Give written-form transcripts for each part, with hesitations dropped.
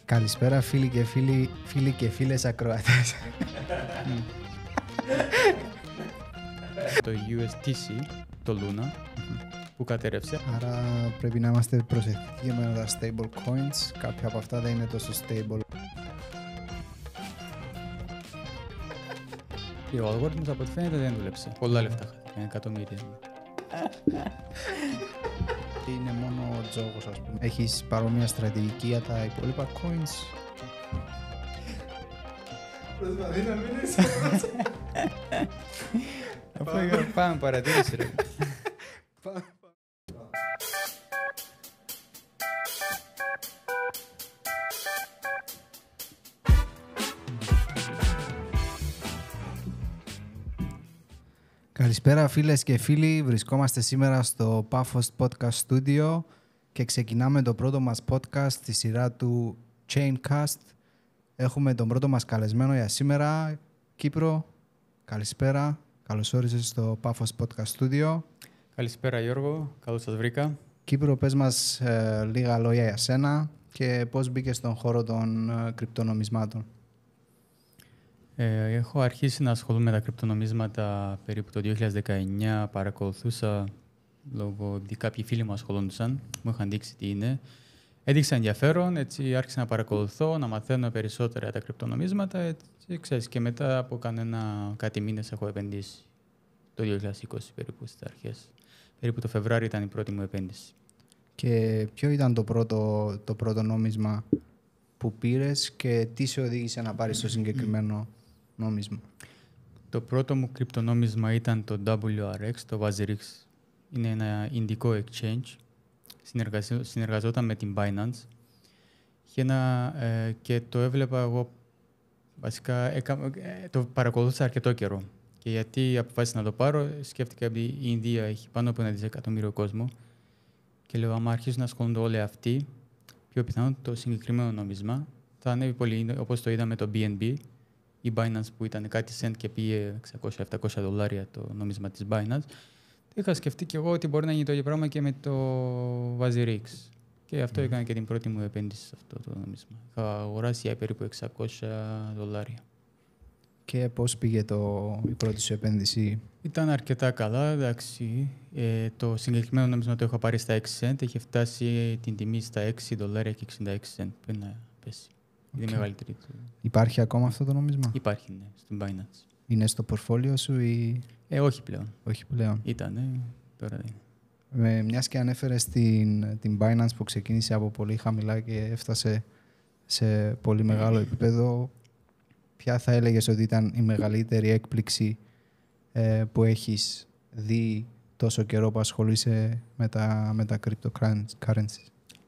Καλησπέρα φίλοι και φίλες ακροατές. Το USDC, το Luna, που κατέρευσε. Άρα πρέπει να είμαστε προσεκτικοί με τα stable coins. Κάποια από αυτά δεν είναι τόσο stable. Ο αλγόριθμος από ό,τι φαίνεται δεν δούλεψε. Πολλά λεφτά χάθηκαν, εκατομμύρια. Είναι μόνο ο τζόγος, ας πούμε. Έχεις παρόμοια στρατηγική για τα υπόλοιπα coins? Προσπαθεί να μείνεις. Πάμε παρατήρηση ρε. Καλησπέρα φίλες και φίλοι, βρισκόμαστε σήμερα στο Paphos Podcast Studio και ξεκινάμε το πρώτο μας podcast στη σειρά του Chaincast. Έχουμε τον πρώτο μας καλεσμένο για σήμερα, Κύπρο. Καλησπέρα, καλώς όρισες στο Paphos Podcast Studio. Καλησπέρα Γιώργο, καλώς σας βρήκα. Κύπρο, πες μας λίγα λόγια για σένα και πώς μπήκες στον χώρο των κρυπτονομισμάτων. Έχω αρχίσει να ασχολούμαι με τα κρυπτονομίσματα περίπου το 2019. Παρακολουθούσα λόγω ότι κάποιοι φίλοι μου ασχολούνταν, μου είχαν δείξει τι είναι. Έδειξα ενδιαφέρον, έτσι άρχισα να παρακολουθώ, να μαθαίνω περισσότερα για τα κρυπτονομίσματα. Έτσι, ξέρεις, και μετά από κάτι μήνες έχω επενδύσει. Το 2020 περίπου στις αρχές. Περίπου το Φεβρουάριο ήταν η πρώτη μου επένδυση. Και ποιο ήταν το πρώτο νόμισμα που πήρες και τι σε οδήγησε να πάρεις το συγκεκριμένο νόμισμα? Το πρώτο μου κρυπτονόμισμα ήταν το WRX, το WazirX. Είναι ένα ινδικό exchange. Συνεργαζόταν με την Binance. Και το έβλεπα εγώ, βασικά το παρακολούθησα αρκετό καιρό. Και γιατί αποφάσισα να το πάρω, σκέφτηκα ότι η Ινδία έχει πάνω από 1 δισεκατομμύριο κόσμο. Και λέω, άμα αρχίσουν να ασχολούνται όλοι αυτοί, πιο πιθανόν το συγκεκριμένο νόμισμα θα ανέβει πολύ, όπως το είδαμε το BNB, η Binance που ήταν κάτι cent και πήγε $600-700 το νόμισμα της Binance. Είχα σκεφτεί και εγώ ότι μπορεί να γίνει το ίδιο πράγμα και με το WazirX. Και αυτό έκανα και την πρώτη μου επένδυση σε αυτό το νόμισμα. Είχα αγοράσει για περίπου $600. Και πώς πήγε η πρώτη σου επένδυση? Ήταν αρκετά καλά, εντάξει. Το συγκεκριμένο νόμισμα το είχα πάρει στα 6 cent. Είχε φτάσει την τιμή στα $6 και 66 cent πριν να πέσει. Είναι η μεγαλύτερη. Υπάρχει ακόμα αυτό το νόμισμα? Υπάρχει, ναι, στην Binance. Είναι στο πορφόλιο σου ή? Όχι πλέον. Όχι πλέον. Ήταν, τώρα δεν είναι. Μιας και ανέφερες την Binance που ξεκίνησε από πολύ χαμηλά και έφτασε σε πολύ μεγάλο επίπεδο, ποια θα έλεγες ότι ήταν η μεγαλύτερη έκπληξη που έχεις δει τόσο καιρό που ασχολείσαι με τα cryptocurrencies?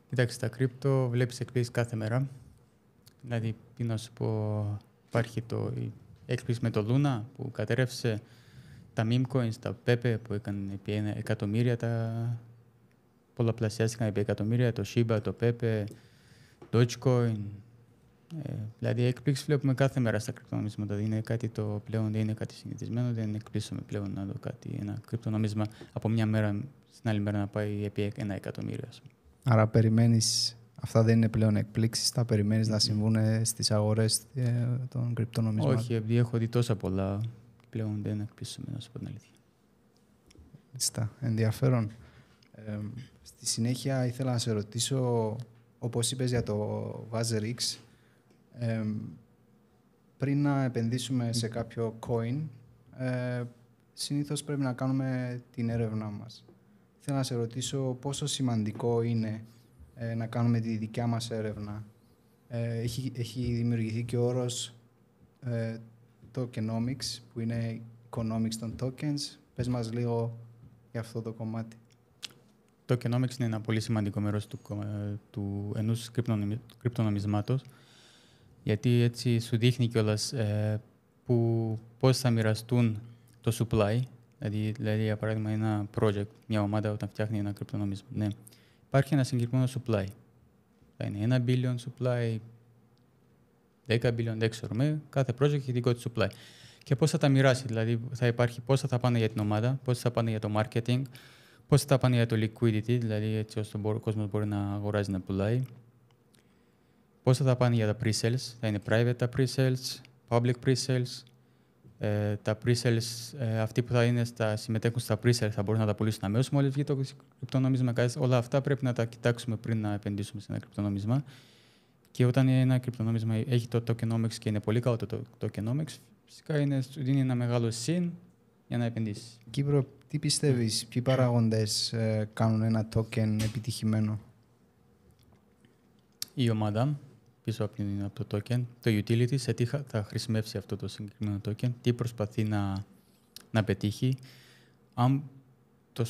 Κοίταξε, τα crypto βλέπεις εκπλήσεις κάθε μέρα. Δηλαδή, τι να σου πω, υπάρχει η έκπληξη με το Luna που κατέρευσε, τα meme coins, τα Pepe που έκανε επί εκατομμύρια, πολλαπλασιάστηκαν επί εκατομμύρια, το Shiba, το Pepe, Dogecoin. Δηλαδή, έκπληξη βλέπουμε κάθε μέρα στα κρυπτονομίσματα. Είναι κάτι το πλέον, δεν είναι κάτι συνηθισμένο, δεν εκπλήσωμε πλέον να δω ένα κρυπτονομίσμα από μια μέρα στην άλλη μέρα να πάει επί 1 εκατομμύριο. Άρα περιμένεις, αυτά δεν είναι πλέον εκπλήξεις, τα περιμένεις να συμβούν στις αγορές των κρυπτονομισμάτων? Όχι, επειδή έχω δει τόσα πολλά, πλέον δεν εκπλήσωμε, να σου πω την αλήθεια. Μάλιστα, ενδιαφέρον. Στη συνέχεια ήθελα να σε ρωτήσω, όπως είπες για το WazirX, πριν να επενδύσουμε σε κάποιο coin, συνήθως πρέπει να κάνουμε την έρευνά μας. Θέλω να σε ρωτήσω πόσο σημαντικό είναι να κάνουμε τη δικιά μας έρευνα. Έχει δημιουργηθεί και ο όρος tokenomics, που είναι economics των tokens. Πες μας λίγο για αυτό το κομμάτι. Το tokenomics είναι ένα πολύ σημαντικό μέρος του ενός κρυπτονομισμάτος, γιατί έτσι σου δείχνει κιόλας πώς θα μοιραστούν το supply. Δηλαδή, για παράδειγμα, ένα project, μια ομάδα όταν φτιάχνει ένα κρυπτονομίσμα. Ναι. Υπάρχει ένα συγκεκριμένο supply. Θα είναι 1 billion supply, 10 billion, δεν ξέρουμε. Κάθε project έχει δικό του supply. Και πώς θα τα μοιράσει, δηλαδή θα υπάρχει πόσα θα πάνε για την ομάδα, πόσα θα πάνε για το marketing, πόσα θα πάνε για το liquidity, δηλαδή έτσι ώστε ο κόσμος μπορεί να αγοράζει, να πουλάει. Πόσα θα πάνε για τα pre-sales, θα είναι private τα pre-sales, public pre-sales. Τα pre-sales, αυτοί που συμμετέχουν στα pre-sales θα μπορούν να τα πουλήσουν αμέσως μόλις βγει το κρυπτονόμισμα. Όλα αυτά πρέπει να τα κοιτάξουμε πριν να επενδύσουμε σε ένα κρυπτονόμισμα. Και όταν ένα κρυπτονόμισμα έχει το tokenomics και είναι πολύ καλό το tokenomics, φυσικά σου δίνει ένα μεγάλο συν για να επενδύσεις. Κύπρο, τι πιστεύεις, ποιοι παράγοντες κάνουν ένα token επιτυχημένο? Η ομάδα πίσω από το token, το utility, σε τι θα χρησιμεύσει αυτό το συγκεκριμένο token, τι προσπαθεί να πετύχει, αν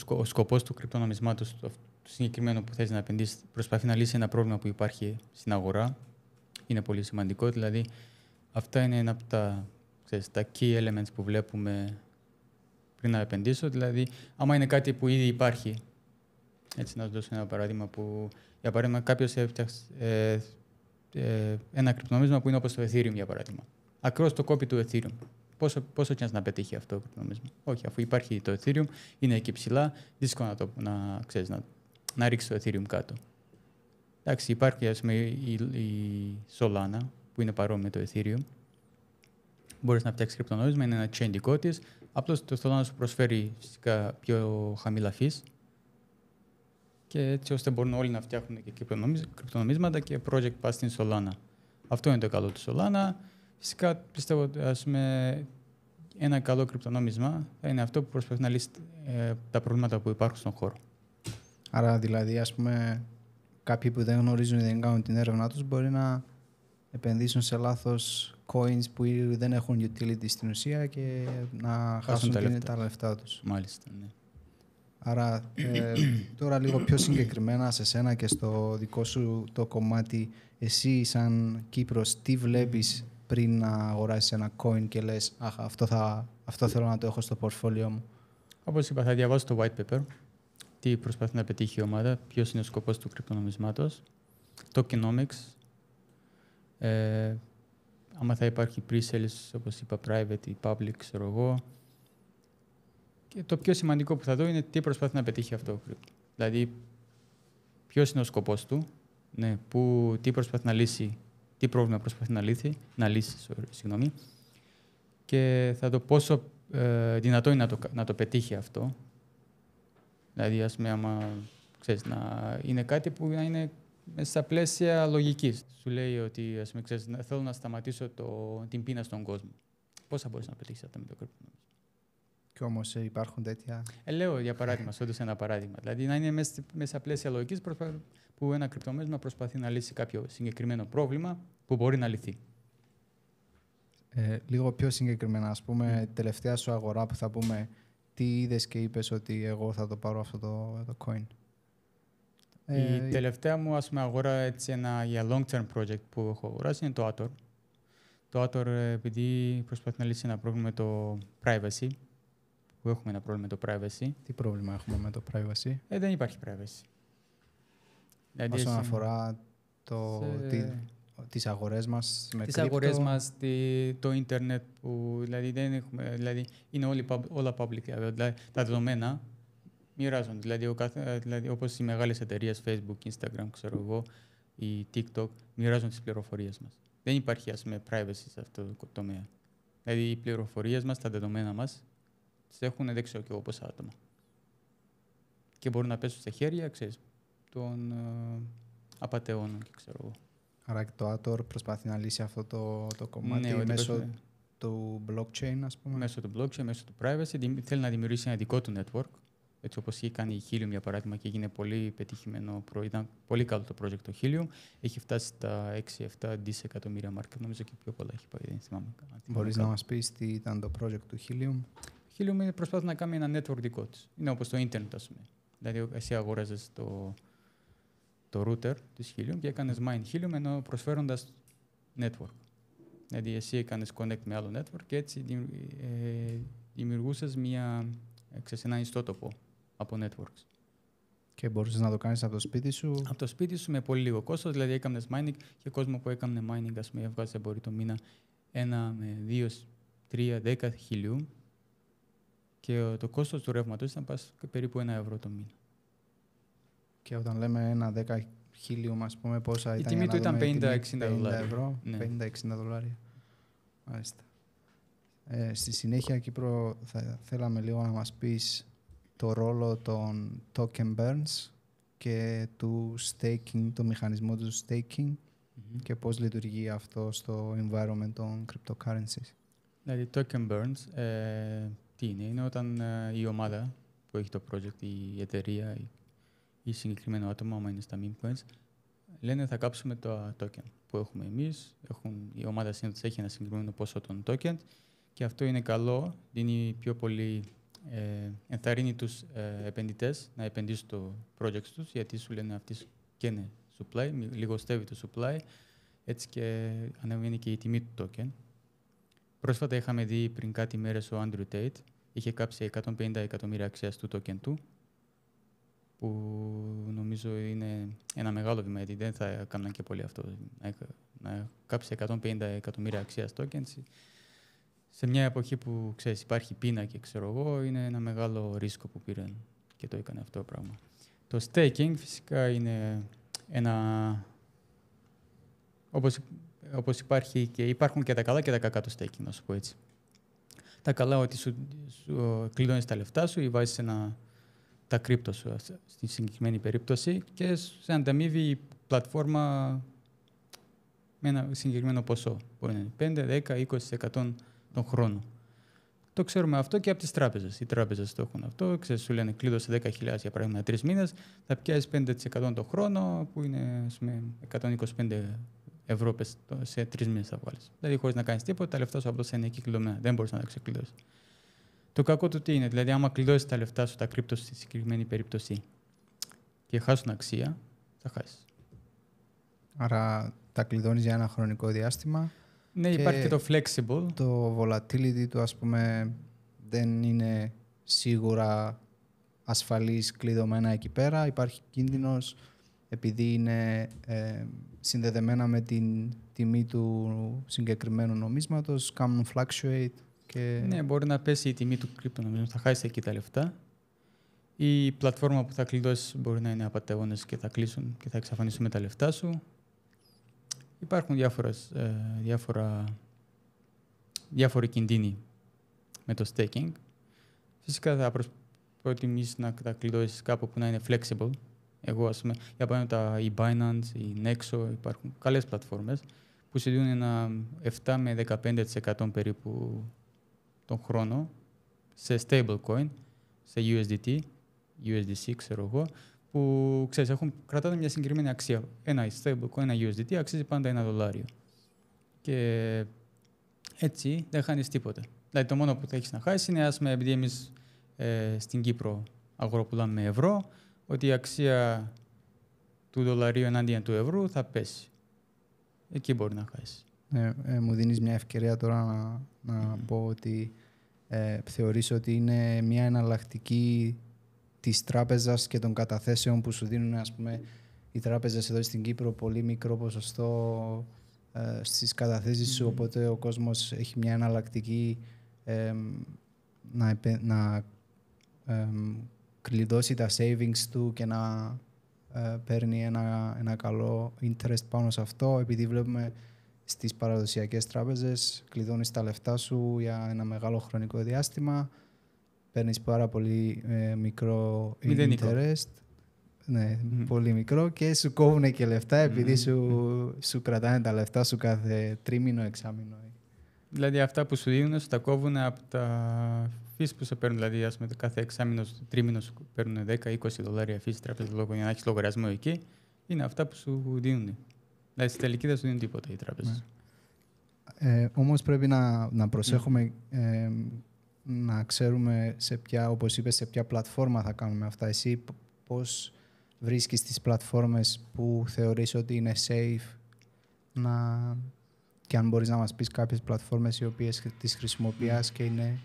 ο σκοπός του κρυπτονομισμάτος, το συγκεκριμένο που θες να επενδύσει, προσπαθεί να λύσει ένα πρόβλημα που υπάρχει στην αγορά. Είναι πολύ σημαντικό. Δηλαδή, αυτά είναι ένα από τα key elements που βλέπουμε πριν να επενδύσω. Δηλαδή, άμα είναι κάτι που ήδη υπάρχει, έτσι να σας δώσω ένα παράδειγμα που, για παράδειγμα, κάποιος έφτιαξε ένα κρυπτονόμισμα που είναι όπως το Ethereum, για παράδειγμα. Ακριβώς το copy του Ethereum. Πόσο chance να πετύχει αυτό το κρυπτονόμισμα? Όχι, αφού υπάρχει το Ethereum, είναι εκεί ψηλά, δύσκολο να ρίξει το Ethereum κάτω. Εντάξει, υπάρχει ας πούμε, η Solana, που είναι παρόμοια με το Ethereum. Μπορείς να φτιάξεις κρυπτονόμισμα, είναι ένα chain δικό της. Απλώς το Solana σου προσφέρει φυσικά πιο χαμηλά fees. Και έτσι ώστε μπορούν όλοι να φτιάχνουν και κρυπτονομίσματα και project πας στην Solana. Αυτό είναι το καλό του Solana. Φυσικά πιστεύω ότι ένα καλό κρυπτονόμισμα θα είναι αυτό που προσπαθεί να λύσει τα προβλήματα που υπάρχουν στον χώρο. Άρα δηλαδή, ας πούμε, κάποιοι που δεν γνωρίζουν ή δεν κάνουν την έρευνά τους μπορεί να επενδύσουν σε λάθος coins που δεν έχουν utility στην ουσία και να χάσουν τα λεφτά τους. Μάλιστα, ναι. Άρα τώρα λίγο πιο συγκεκριμένα σε σένα και στο δικό σου το κομμάτι, εσύ σαν Κύπρος, τι βλέπεις πριν να αγοράσεις ένα coin και λες «Αχ, αυτό θέλω να το έχω στο portfolio μου»? Όπως είπα, θα διαβάσω το white paper, τι προσπαθεί να πετύχει η ομάδα, ποιος είναι ο σκοπός του κρυπτονομισμάτος, tokenomics, άμα θα υπάρχει pre-sales, όπως είπα, private ή public, ξέρω εγώ. Και το πιο σημαντικό που θα δω είναι τι προσπαθεί να πετύχει αυτό το κρυπτο. Δηλαδή, ποιος είναι ο σκοπός του, ναι, τι προσπαθεί να λύσει, τι πρόβλημα προσπαθεί να λύσει, και θα δω πόσο δυνατό είναι να το πετύχει αυτό. Δηλαδή, ας πούμε, άμα ξέρεις, να είναι κάτι που να είναι μέσα στα πλαίσια λογικής. Σου λέει ότι ας πούμε, ξέρεις, θέλω να σταματήσω την πείνα στον κόσμο. Πώς θα μπορείς να πετύχεις αυτό με το κρυπτονόμισμα? Και όμως υπάρχουν τέτοια. Λέω για παράδειγμα, σου έδωσα ένα παράδειγμα. Δηλαδή να είναι μέσα στα πλαίσια λογικής που ένα κρυπτονόμισμα προσπαθεί να λύσει κάποιο συγκεκριμένο πρόβλημα που μπορεί να λυθεί. Λίγο πιο συγκεκριμένα, ας πούμε, τελευταία σου αγορά που θα πούμε, τι είδες και είπες ότι εγώ θα το πάρω αυτό το coin? Η τελευταία μου αγορά για long-term project που έχω αγοράσει είναι το Ator. Το Ator επειδή προσπαθεί να λύσει ένα πρόβλημα με το privacy, που έχουμε ένα πρόβλημα με το privacy. Τι πρόβλημα έχουμε με το privacy? Δεν υπάρχει privacy. Δηλαδή, όσον αφορά τις αγορές μας με τις κρύπτο. αγορές μας, το ίντερνετ, που δηλαδή, δεν έχουμε, δηλαδή είναι όλα public. Δηλαδή, τα δεδομένα μοιράζονται. Δηλαδή, όπως οι μεγάλες εταιρείες, Facebook, Instagram, ξέρω εγώ, ή TikTok, μοιράζουν τις πληροφορίες μας. Δεν υπάρχει privacy σε αυτό το τομέα. Δηλαδή, οι πληροφορίες μας, τα δεδομένα μας, τις έχουν δεν ξέρω και εγώ πόσα άτομα. Και μπορούν να πέσουν στα χέρια, ξέρεις, των απατεώνων και ξέρω εγώ. Άρα και το Ator προσπαθεί να λύσει αυτό το κομμάτι μέσω του blockchain, ας πούμε. Μέσω του blockchain, μέσω του privacy. Θέλει να δημιουργήσει ένα δικό του network. Έτσι όπως είχε κάνει η Helium, για παράδειγμα, και έγινε πολύ πετυχημένο. Ήταν πολύ καλό το project το Helium. Έχει φτάσει στα 6-7 δισεκατομμύρια market. Νομίζω και πιο πολλά έχει πάει. Δεν θυμάμαι. Μπορείς να μας πεις τι ήταν το project του Helium? Helium προσπαθεί να κάνει ένα network δικό της. Είναι όπως το internet, ας πούμε. Δηλαδή, εσύ αγόραζες το router της Helium και έκανες mine Helium, ενώ προσφέροντας network. Δηλαδή, εσύ έκανες connect με άλλο network και έτσι δημιουργούσες ένα ιστότοπο από networks. Και μπορούσες να το κάνεις από το σπίτι σου? Από το σπίτι σου με πολύ λίγο κόστος, δηλαδή έκανες mining και κόσμο που έκανε mining, ας πούμε, έβγαζε μπορεί το μήνα 1 με 2, 3, 10 χιλιού και το κόστος του ρεύματος ήταν περίπου €1 το μήνα. Και όταν λέμε 1-10 Helium, ας πούμε, πόσα Η ήταν? τιμή του ήταν $50-60. ευρώ, Ναι. 50-60 δολάρια. Μάλιστα. Στη συνέχεια, Κύπρο, θα θέλαμε λίγο να μας πεις το ρόλο των token burns και του staking, το μηχανισμό του staking και πώς λειτουργεί αυτό στο environment των cryptocurrencies. Δηλαδή, token burns, τι είναι? Είναι όταν η ομάδα που έχει το project, η εταιρεία ή συγκεκριμένο άτομο, άμα είναι στα meme coins, λένε θα κάψουμε το token που έχουμε εμείς. Η ομάδα συνήθως έχει ένα συγκεκριμένο ποσό των token και αυτό είναι καλό, δίνει πιο πολύ, ενθαρρύνει τους επενδυτές να επενδύσουν στο project τους, γιατί σου λένε αυτοί καίνε supply, λιγοστεύει το supply, έτσι και ανεβαίνει και η τιμή του token. Πρόσφατα είχαμε δει πριν κάτι μέρες ο Andrew Tate είχε κάψει 150 εκατομμύρια αξίας του token του, που νομίζω είναι ένα μεγάλο βήμα, γιατί δεν θα έκαναν και πολύ αυτό. Να κάψει 150 εκατομμύρια αξίας tokens σε μια εποχή που ξέρεις, υπάρχει πείνα και ξέρω εγώ, είναι ένα μεγάλο ρίσκο που πήρε και το έκανε αυτό το πράγμα. Το staking φυσικά είναι ένα... Όπως υπάρχουν και τα καλά και τα κακά του staking, να σου πω έτσι. Τα καλά ότι σου κλειδώνεις τα λεφτά σου ή βάζεις τα κρύπτο σου στη συγκεκριμένη περίπτωση και σε ανταμείβει η πλατφόρμα με ένα συγκεκριμένο ποσό. Μπορεί να είναι 5, 10, 20% τον χρόνο. Το ξέρουμε αυτό και από τις τράπεζες. Οι τράπεζες το έχουν αυτό. Ξέρεις, σου λένε κλείδωσε 10.000 για παράδειγμα 3 μήνες, θα πιάσεις 5% τον χρόνο, που είναι 125 ευρώ σε 3 μήνες θα βγάλεις. Δηλαδή, χωρίς να κάνεις τίποτα, τα λεφτά σου απλώς είναι εκεί κλειδωμένα. Δεν μπορείς να τα ξεκλειδώσεις. Το κακό του τι είναι? Δηλαδή, άμα κλειδώσεις τα λεφτά σου, τα κρύπτο στη συγκεκριμένη περίπτωση και χάσουν αξία, θα χάσεις. Άρα τα κλειδώνεις για ένα χρονικό διάστημα. Ναι, υπάρχει και το flexible. Το volatility του, ας πούμε, δεν είναι σίγουρα ασφαλής κλειδωμένα εκεί πέρα. Υπάρχει κίνδυνος, επειδή είναι συνδεδεμένα με την τιμή του συγκεκριμένου νομίσματος, κάνουν fluctuate. Και... Ναι, μπορεί να πέσει η τιμή του κρυπτονομίσματος, θα χάσεις εκεί τα λεφτά. Η πλατφόρμα που θα κλειδώσεις μπορεί να είναι απατεώνες και θα κλείσουν και θα εξαφανίσουν με τα λεφτά σου. Υπάρχουν διάφοροι κινδύνοι με το staking. Φυσικά θα προτιμήσεις να τα κλειδώσεις κάπου που να είναι flexible. Εγώ, ας πούμε, για παράδειγμα, η Binance, η Nexo, υπάρχουν καλές πλατφόρμες που σου δίνουν ένα 7 με 15% περίπου τον χρόνο σε stablecoin, σε USDT, USDC, ξέρω εγώ, που ξέρεις, κρατάνε μια συγκεκριμένη αξία. Ένα stablecoin, ένα USDT αξίζει πάντα $1. Και έτσι δεν χάνεις τίποτα. Δηλαδή το μόνο που θα έχεις να χάσεις είναι, ας πούμε, επειδή εμείς στην Κύπρο αγοροπουλάμε με ευρώ, ότι η αξία του δολαρίου ενάντια του ευρώ θα πέσει. Εκεί μπορεί να χάσεις. Μου δίνεις μια ευκαιρία τώρα να πω ότι θεωρείς ότι είναι μια εναλλακτική της τράπεζας και των καταθέσεων που σου δίνουν, ας πούμε, οι τράπεζες εδώ στην Κύπρο πολύ μικρό ποσοστό στις καταθέσεις σου, οπότε ο κόσμος έχει μια εναλλακτική να κλειδώσει τα savings του και να παίρνει ένα καλό interest πάνω σε αυτό, επειδή βλέπουμε στις παραδοσιακές τράπεζες κλειδώνεις τα λεφτά σου για ένα μεγάλο χρονικό διάστημα, παίρνεις πάρα πολύ μικρό interest, ναι, πολύ μικρό, και σου κόβουν και λεφτά επειδή σου κρατάνε τα λεφτά σου κάθε τρίμηνο, εξάμηνο. Δηλαδή αυτά που σου δίνουν σου τα κόβουν από τα fees που σε παίρνουν. Δηλαδή, ας πούμε, κάθε εξάμηνο, τρίμηνο σου παίρνουν $10-20 fees τράπεζα λόγω για να έχεις λογαριασμό εκεί. Είναι αυτά που σου δίνουν. Δηλαδή, στη τελική δεν σου δίνουν τίποτα οι τράπεζες. Όμως πρέπει να προσέχουμε να ξέρουμε όπως είπες, σε ποια πλατφόρμα θα κάνουμε αυτά. Εσύ πώς βρίσκεις τις πλατφόρμες που θεωρείς ότι είναι safe, και αν μπορείς να μας πεις κάποιες πλατφόρμες οι οποίες τις χρησιμοποιείς και είναι...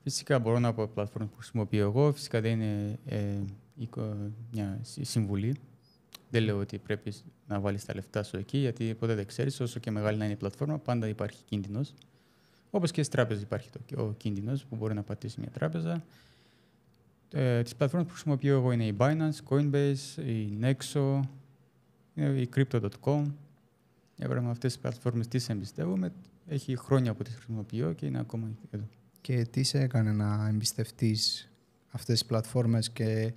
Φυσικά μπορώ να πω πλατφόρμες που χρησιμοποιώ εγώ. Φυσικά δεν είναι μια συμβουλή. Δεν λέω ότι πρέπει να βάλεις τα λεφτά σου εκεί, γιατί ποτέ δεν ξέρεις, όσο και μεγάλη να είναι η πλατφόρμα, πάντα υπάρχει κίνδυνος. Όπως και στις τράπεζες υπάρχει ο κίνδυνος που μπορεί να πατήσει μια τράπεζα. Τις πλατφόρμες που χρησιμοποιώ εγώ είναι η Binance, Coinbase, η Nexo, είναι η Crypto.com. Έβραμε αυτές τις πλατφόρμες, τις εμπιστεύομαι. Έχει χρόνια που τις χρησιμοποιώ και είναι ακόμα εδώ. Και τι σε έκανε να εμπιστευτείς αυτές τις πλατφόρμες, και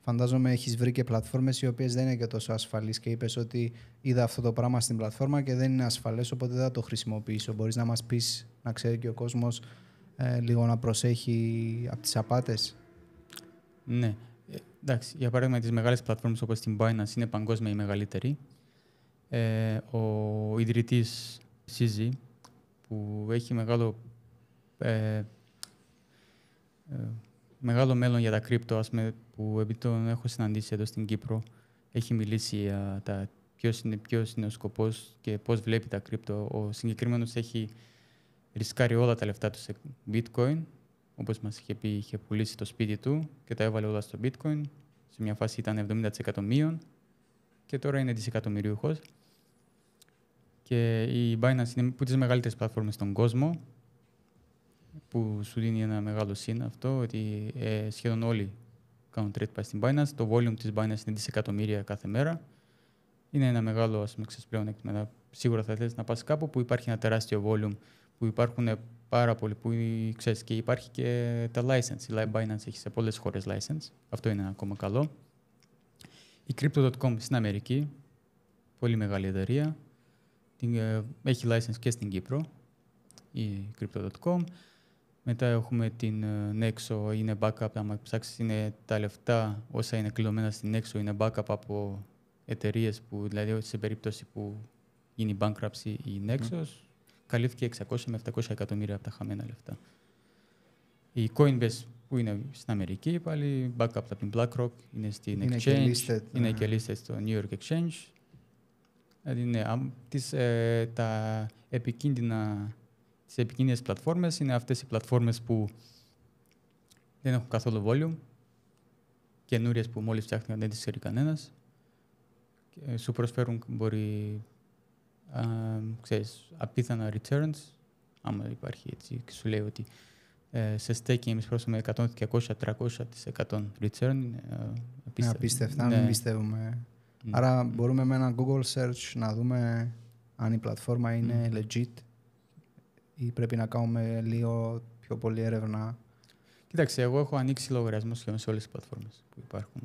φαντάζομαι έχεις βρει και πλατφόρμες οι οποίες δεν είναι και τόσο ασφαλείς και είπες ότι είδα αυτό το πράγμα στην πλατφόρμα και δεν είναι ασφαλές, οπότε δεν θα το χρησιμοποιήσω. Μπορείς να μας πεις, να ξέρει και ο κόσμος λίγο να προσέχει από τις απάτες? Ναι. Εντάξει, για παράδειγμα, τις μεγάλες πλατφόρμες όπως την Binance είναι παγκόσμια η μεγαλύτερη. Ο ιδρυτής CZ, που έχει μεγάλο μέλλον για τα κρύπτο, που επειδή τον έχω συναντήσει εδώ στην Κύπρο, έχει μιλήσει για ποιος είναι ο σκοπός και πώς βλέπει τα κρύπτο. Ο συγκεκριμένος έχει ρισκάρει όλα τα λεφτά του σε bitcoin, όπως μας είχε πει, είχε πουλήσει το σπίτι του και τα έβαλε όλα στο bitcoin. Σε μια φάση ήταν 70% μείον και τώρα είναι δισεκατομμυρίουχος. Και η Binance είναι από τις μεγαλύτερες πλατφόρμες στον κόσμο, που σου δίνει ένα μεγάλο συν αυτό, ότι σχεδόν όλοι κάνουν trade πάει στην Binance. Το volume της Binance είναι δισεκατομμύρια κάθε μέρα. Είναι ένα μεγάλο πλεονέκτημα. Σίγουρα θα θέλεις να πας κάπου που υπάρχει ένα τεράστιο volume, που υπάρχουν πάρα πολλοί, που ξέρεις, και υπάρχει και τα license. Η Binance έχει σε πολλές χώρες license. Αυτό είναι ακόμα καλό. Η Crypto.com στην Αμερική, πολύ μεγάλη εταιρεία. Έχει license και στην Κύπρο, η Crypto.com. Μετά έχουμε την Nexo, είναι backup. Αν ψάξεις, είναι τα λεφτά όσα είναι κλειδωμένα στην Nexo, είναι backup από εταιρείες που, δηλαδή σε περίπτωση που γίνει bankruptcy η Nexos, καλύφθηκε 600 με 700 εκατομμύρια από τα χαμένα λεφτά. Η Coinbase, που είναι στην Αμερική, πάλι backup από την BlackRock, είναι στην Exchange, είναι και listed στο New York Exchange. Δηλαδή, ναι, τις επικίνδυνες πλατφόρμες είναι αυτές οι πλατφόρμες που δεν έχουν καθόλου volume, καινούριες που μόλις φτιάχτηκαν, δεν τις ξέρει κανένας. Σου προσφέρουν, ξέρεις, απίθανα returns, άμα υπάρχει έτσι, και σου λέει ότι σε staking εμείς πρόσφεραμε 100, 200, 300% return. Απίστευτα, μην πιστεύουμε. Άρα μπορούμε με ένα Google search να δούμε αν η πλατφόρμα είναι legit ή πρέπει να κάνουμε λίγο πιο πολλή έρευνα? Κοίταξε, εγώ έχω ανοίξει λογαριασμό σχεδόν σε όλες τις πλατφόρμες που υπάρχουν.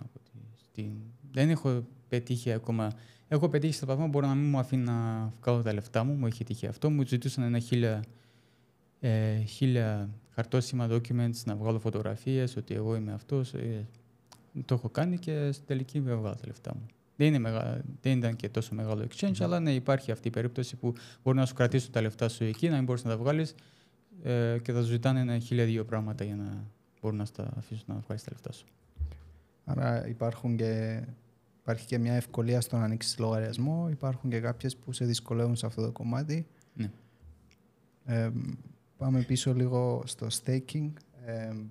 Δεν έχω πετύχει ακόμα. Έχω πετύχει στα πλατφόρμα, μπορώ να μην μου αφήνει να βγάλω τα λεφτά μου. Μου είχε τύχει αυτό. Μου ζητούσαν ένα 1000 χαρτόσημα documents να βγάλω φωτογραφίες, ότι εγώ είμαι αυτός. Το έχω κάνει και στην τελική με έβγαλα τα λεφτά μου. Δεν ήταν και τόσο μεγάλο exchange, αλλά ναι, υπάρχει αυτή η περίπτωση που μπορεί να σου κρατήσουν τα λεφτά σου εκεί, να μην μπορείς να τα βγάλεις και θα σου ζητάνε 1002 πράγματα για να μπορούν να τα αφήσουν να βγάλεις τα λεφτά σου. Άρα υπάρχει και μια ευκολία στο να ανοίξεις λογαριασμό, υπάρχουν και κάποιες που σε δυσκολεύουν σε αυτό το κομμάτι. Ναι. Πάμε πίσω λίγο στο staking.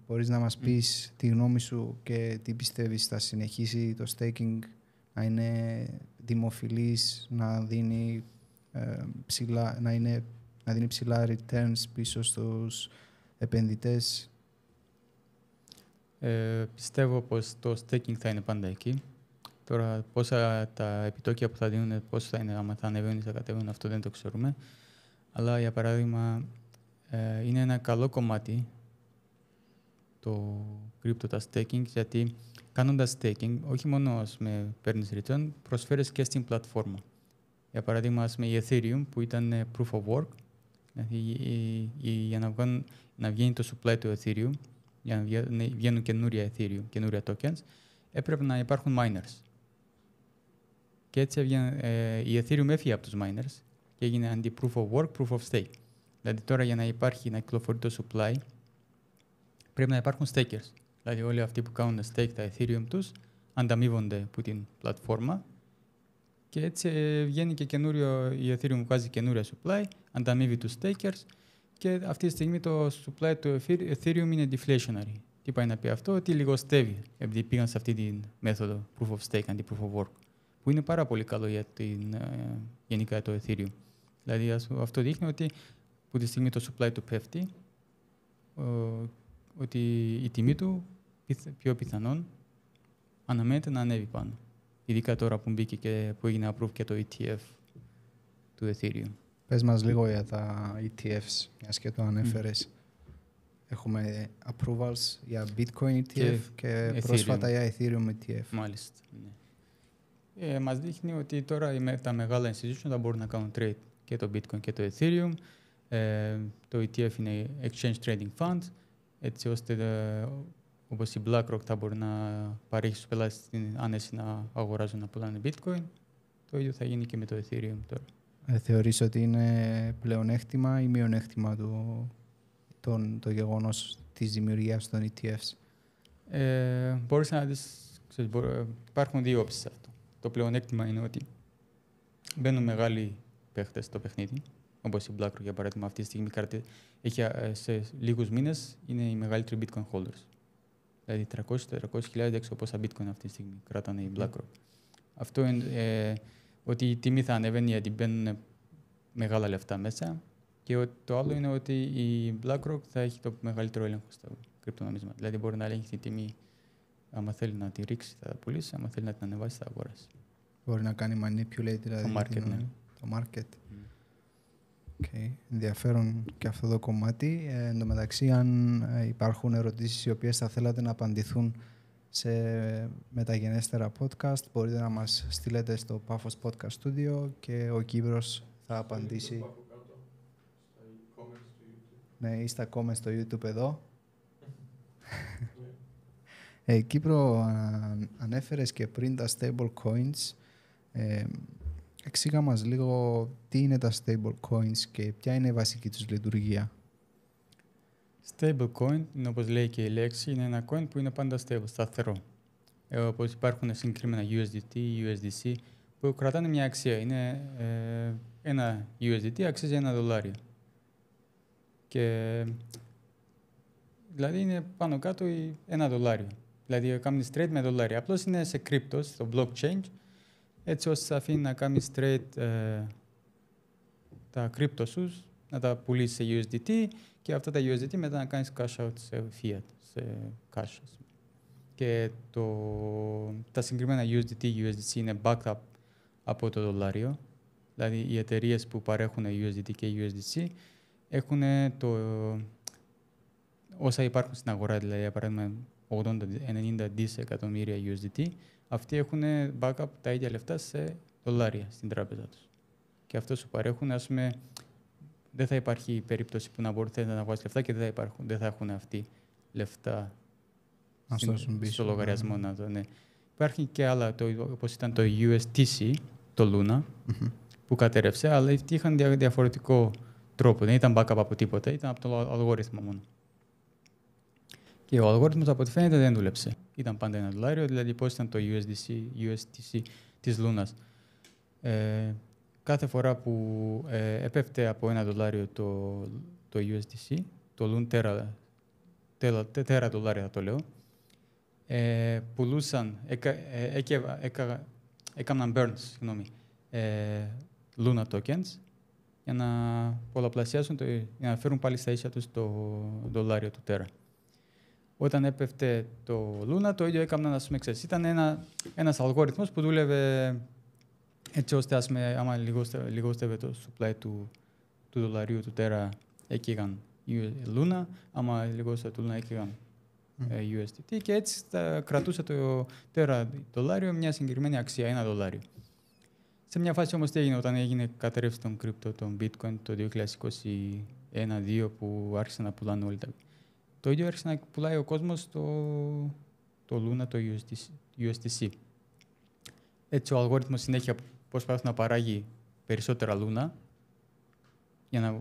Μπορείς να μας πεις τη γνώμη σου και τι πιστεύεις, θα συνεχίσει το staking να είναι δημοφιλής, να δίνει ψηλά returns πίσω στους επενδυτές? Πιστεύω πως το staking θα είναι πάντα εκεί. Τώρα πόσα τα επιτόκια που θα δίνουν, πώς θα είναι, άμα θα ανεβαίνουν ή θα κατεβαίνουν, αυτό δεν το ξέρουμε. Αλλά για παράδειγμα είναι ένα καλό κομμάτι το crypto, τα staking, γιατί κάνοντας staking, όχι μόνο με παίρνεις return, προσφέρεις και στην πλατφόρμα. Για παράδειγμα, η Ethereum που ήταν proof of work, για να βγαίνει το supply του Ethereum, για να βγαίνουν καινούρια Ethereum, καινούρια tokens, έπρεπε να υπάρχουν miners. Και έτσι η Ethereum έφυγε από τους miners και έγινε αντί proof of work, proof of stake. Δηλαδή τώρα για να κυκλοφορεί το supply, πρέπει να υπάρχουν stakers. Δηλαδή όλοι αυτοί που κάνουν stake τα Ethereum τους ανταμείβονται από την πλατφόρμα και έτσι βγαίνει και η Ethereum βγάζει καινούρια supply, ανταμείβει τους stakers και αυτή τη στιγμή το supply του Ethereum είναι deflationary. Τι πάει να πει αυτό? Ότι λιγοστεύει επειδή πήγαν σε αυτή τη μέθοδο proof of stake αντί proof of work, που είναι πάρα πολύ καλό για γενικά το Ethereum. Δηλαδή αυτό δείχνει ότι που τη στιγμή το supply του πέφτει, ότι η τιμή του πιο πιθανόν αναμένεται να ανέβει πάνω. ειδικά τώρα που μπήκε και που έγινε approve και το ETF του Ethereum. Πες μας λίγο για τα ETFs, μιας και το ανέφερες. Έχουμε approvals για Bitcoin ETF και Ethereum. πρόσφατα για Ethereum ETF. Μάλιστα. Ναι. Μας δείχνει ότι τώρα τα μεγάλα institutions θα μπορούν να κάνουν trade και το Bitcoin και το Ethereum. Το ETF είναι Exchange Trading Fund, έτσι ώστε όπως η BlackRock θα μπορεί να παρέχει στους πελάτες την άνεση να αγοράζουν να πουλάνε Bitcoin. Το ίδιο θα γίνει και με το Ethereum τώρα. Θεωρείς ότι είναι πλεονέκτημα ή μειονέκτημα το γεγονός της δημιουργίας των ETFs? Μπορείς να δεις, υπάρχουν δύο όψεις σε αυτό. Το πλεονέκτημα είναι ότι μπαίνουν μεγάλοι παίχτες στο παιχνίδι, όπως η BlackRock για παράδειγμα αυτή τη στιγμή σε λίγους μήνες είναι οι μεγαλύτεροι Bitcoin holders. Δηλαδή 300-400 έξω πόσα Bitcoin αυτή τη στιγμή κρατάνε η BlackRock. Αυτό είναι ότι η τιμή θα ανεβαίνει γιατί μπαίνουν μεγάλα λεφτά μέσα και το άλλο είναι ότι η BlackRock θα έχει το μεγαλύτερο έλεγχο στα κρυπτονομίσματα. Δηλαδή μπορεί να ελέγχει τη τιμή, άμα θέλει να τη ρίξει θα πουλήσει, άμα θέλει να την ανεβάσει θα αγοράσει. Μπορεί να κάνει manipulate δηλαδή το market. Ναι. Το market. Okay. Ενδιαφέρον και αυτό το κομμάτι. Εν τω μεταξύ, αν υπάρχουν ερωτήσεις οι οποίες θα θέλατε να απαντηθούν σε μεταγενέστερα podcast, μπορείτε να μας στείλετε στο Paphos Podcast Studio και ο Κύπρος θα απαντήσει. Ναι, ή στα comments στο YouTube εδώ. Κύπρο, ανέφερες και πριν τα stable coins. Εξήγα μας λίγο τι είναι τα stable coins και ποια είναι η βασική τους λειτουργία. Stable coin, είναι όπως λέει και η λέξη, είναι ένα coin που είναι πάντα stable, σταθερό. Όπως υπάρχουν συγκεκριμένα USDT, USDC, που κρατάνε μια αξία. Είναι ένα USDT αξίζει $1. Και δηλαδή είναι πάνω κάτω $1. Δηλαδή κάνεις trade με δολάρια. Απλώς είναι σε cryptos, στο blockchain, έτσι ώστε θα αφήνει να κάνεις trade τα crypto σου, να τα πουλήσεις σε USDT και αυτά τα USDT μετά να κάνεις cash out σε fiat, σε cash. Και τα συγκεκριμένα USDT, USDC είναι backed up από το δολάριο. Δηλαδή οι εταιρείες που παρέχουν USDT και USDC έχουν όσα υπάρχουν στην αγορά, δηλαδή για παράδειγμα 80-90 δισεκατομμύρια USDT, αυτοί έχουν backup τα ίδια λεφτά σε δολάρια στην τράπεζα τους. Και αυτό σου παρέχουν, ας πούμε, δεν θα υπάρχει περίπτωση που να μπορείτε να βγάλεις λεφτά και δεν θα έχουν αυτοί λεφτά στο λογαριασμό. Ναι. Υπάρχει και άλλα, όπως ήταν το USTC, το Luna, που κατέρευσε, αλλά αυτοί είχαν διαφορετικό τρόπο. Δεν ήταν backup από τίποτα, ήταν από το αλγόριθμο μόνο. Και ο αλγόριθμος, από ό,τι φαίνεται, δεν δούλεψε. Ήταν πάντα $1, δηλαδή πώς ήταν το USTC της Λούνας. Κάθε φορά που έπεφτε από $1 το USDC, το τέρα δολάρια θα το λέω, πουλούσαν, έκαναν burns, Luna tokens, για να πολλαπλασιάσουν, για να φέρουν πάλι στα ίσια τους το δολάριο του τέρα. Όταν έπεφτε το Luna, το ίδιο έκαναν, ας πούμε, ξέρεις. Ήταν ένας αλγόριθμος που δούλευε έτσι ώστε, ας πούμε, άμα λιγόστευε το supply του δολαρίου του τέρα, έκυγαν Luna, άμα λιγόστευε το Luna, έκυγαν USDT και έτσι κρατούσε το τέρα δολάριο μια συγκεκριμένη αξία, $1. Σε μια φάση όμως τι έγινε όταν έγινε κατέρευση των κρυπτο, των bitcoin το 2021-2022 που άρχισαν να πουλάνε όλοι τα. Το ίδιο άρχισε να πουλάει ο κόσμος το Luna, το USDC. Έτσι ο αλγόριθμος συνέχεια προσπαθεί να παράγει περισσότερα Luna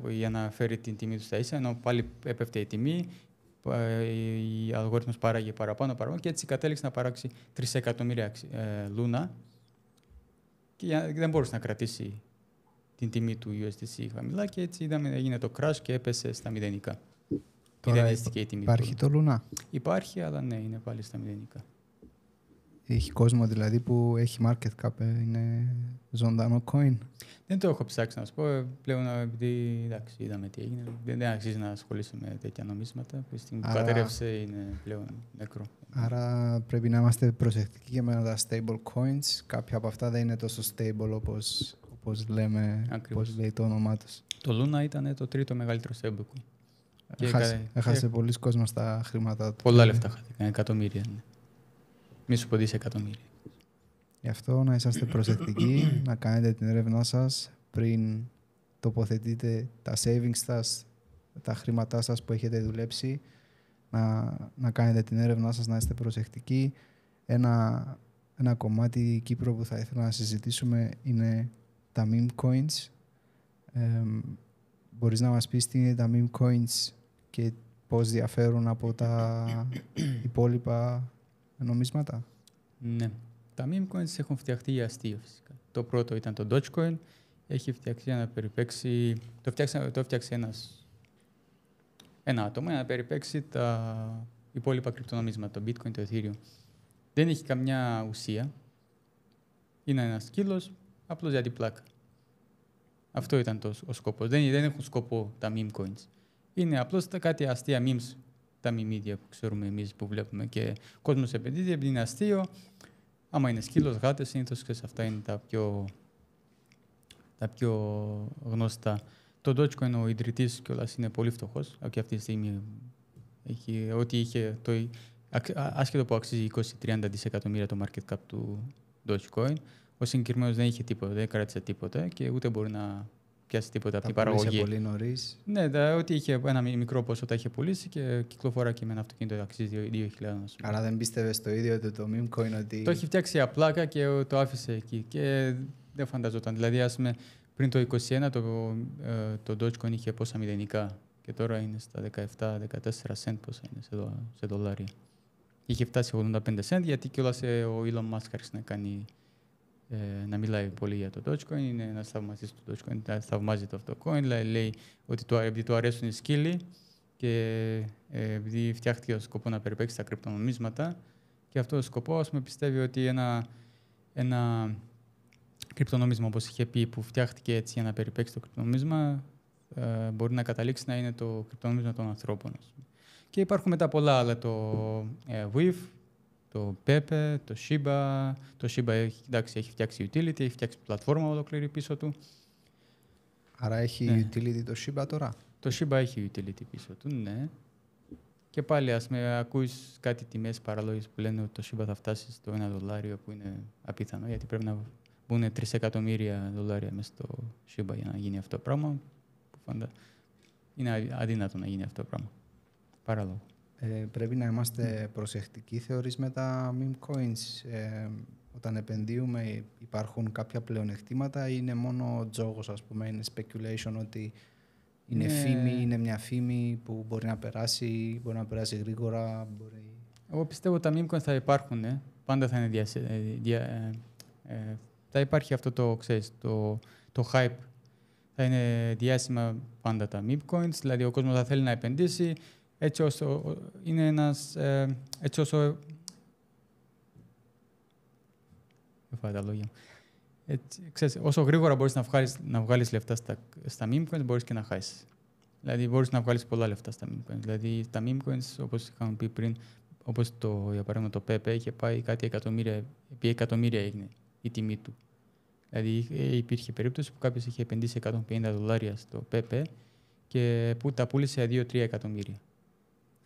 για να φέρει την τιμή του στα ίσα, ενώ πάλι έπεφτε η τιμή, ο αλγόριθμος παράγει παραπάνω και έτσι κατέληξε να παράξει 3 εκατομμύρια Luna και δεν μπορούσε να κρατήσει την τιμή του USDC χαμηλά και έτσι είδαμε έγινε το crash και έπεσε στα μηδενικά. Τώρα υπάρχει το Luna. Υπάρχει, αλλά ναι, είναι πάλι στα μηδενικά. Έχει κόσμο δηλαδή που έχει market cap, είναι ζωντανό coin. Δεν το έχω ψάξει να σου πω. Πλέον, επειδή εντάξει, είδαμε τι έγινε, δεν αξίζει να ασχολείσαι με τέτοια νομίσματα. Που στην που κατέρευσε είναι πλέον νεκρό. Άρα πρέπει να είμαστε προσεκτικοί και με τα stable coins. Κάποια από αυτά δεν είναι τόσο stable όπως λέμε, όπως λέει το όνομά τους. Το Luna ήταν το τρίτο μεγαλύτερο stablecoin. Έχασε πολλοί κόσμος τα χρήματά του. Πολλά λεφτά χάθηκαν, εκατομμύρια. Ναι. Μη σου πω δισεκατομμύρια. Γι' αυτό να είσαστε προσεκτικοί, να κάνετε την έρευνά σας πριν τοποθετείτε τα savings σας, τα χρήματά σας που έχετε δουλέψει, να κάνετε την έρευνά σας, να είστε προσεκτικοί. Ένα κομμάτι, Κύπρο, που θα ήθελα να συζητήσουμε είναι τα meme coins. Μπορείς να μας πεις τι είναι τα meme coins και πώς διαφέρουν από τα υπόλοιπα νομίσματα? Ναι. Τα meme coins έχουν φτιαχτεί για αστείο φυσικά. Το πρώτο ήταν το Dogecoin. Έχει φτιαχτεί για να περιπέξει... Το φτιάξε ένα άτομο για να περιπέξει τα υπόλοιπα κρυπτονομίσματα, το Bitcoin, το Ethereum. Δεν έχει καμιά ουσία. Είναι ένας σκύλος, απλώς για την πλάκα. Αυτό ήταν ο σκοπός. Δεν έχουν σκοπό τα meme coins. Είναι απλώς κάτι αστεία memes, τα μιμίδια που ξέρουμε εμείς που βλέπουμε και ο κόσμος επενδύει επειδή είναι αστείο. Άμα είναι σκύλος, γάτες, συνήθως αυτά είναι τα πιο γνωστά. Το Dogecoin, ο ιδρυτής κιόλας, είναι πολύ φτωχός. Και αυτή τη στιγμή έχει ό,τι είχε, άσχετο που αξίζει 20-30 δισεκατομμύρια το market cap του Dogecoin, ο συγκεκριμένος δεν είχε τίποτα, δεν κράτησε τίποτα και ούτε μπορεί να πιάσει τίποτα από την παραγωγή. Πολύ νωρίς. Ναι, ό,τι είχε ένα μικρό ποσό τα είχε πουλήσει και κυκλοφορά και με ένα αυτοκίνητο αξίζει 2.000. Άρα δεν πίστευες το ίδιο το meme coin ότι... Το έχει φτιάξει απλά και το άφησε εκεί και δεν φανταζόταν. Δηλαδή, ας πούμε, πριν το 2021 το Dogecoin είχε πόσα μηδενικά και τώρα είναι στα 17-14 cent πόσα είναι σε δολάρια. Είχε φτάσει 85 cent γιατί κιόλας ο Elon Musk άρχισε να μιλάει πολύ για το Dogecoin, είναι ένας θαυμαστής του Dogecoin, θαυμάζει το αυτό coin, λέει ότι επειδή του αρέσουν οι σκύλοι και επειδή φτιάχτηκε ο σκοπό να περιπέξει τα κρυπτονομίσματα και αυτό ο σκοπό, ας πούμε, πιστεύει ότι ένα κρυπτονόμισμα, όπως είχε πει, που φτιάχτηκε έτσι για να περιπέξει το κρυπτονόμισμα, μπορεί να καταλήξει να είναι το κρυπτονόμισμα των ανθρώπων. Και υπάρχουν μετά πολλά άλλα, το WIF, το Pepe, το Shiba. Το Shiba έχει φτιάξει utility, έχει φτιάξει πλατφόρμα ολόκληρη πίσω του. Άρα έχει utility το Shiba τώρα? Το Shiba έχει utility πίσω του, ναι. Και πάλι, ας με ακούεις κάτι τιμές παραλόγες που λένε ότι το Shiba θα φτάσει στο $1 που είναι απίθανο, γιατί πρέπει να μπουν $3 εκατομμύρια μέσα στο Shiba για να γίνει αυτό το πράγμα. Είναι αδύνατο να γίνει αυτό το πράγμα. Παράλογο. Πρέπει να είμαστε προσεκτικοί, θεωρείς, με τα meme coins? Όταν επενδύουμε υπάρχουν κάποια πλεονεκτήματα ή είναι μόνο τζόγος, ας πούμε, είναι speculation, ότι είναι φήμη, είναι μια φήμη που μπορεί να περάσει γρήγορα? Εγώ πιστεύω ότι τα meme coins θα υπάρχουν, πάντα θα είναι θα υπάρχει αυτό το hype. Θα είναι διάσημα πάντα τα meme coins, δηλαδή ο κόσμος θα θέλει να επενδύσει έτσι όσο είναι ένας... έτσι όσο... όσο γρήγορα μπορείς να βγάλεις λεφτά στα meme coins, μπορείς και να χάσεις. Δηλαδή μπορείς να βγάλεις πολλά λεφτά στα meme coins. Δηλαδή τα meme coins, όπως είχαμε πει πριν, όπως για παράδειγμα το Pepe, είχε πάει κάτι επί εκατομμύρια έγινε η τιμή του. Δηλαδή υπήρχε περίπτωση που κάποιος είχε επενδύσει $150 στο Pepe και που τα πούλησε 2-3 εκατομμύρια.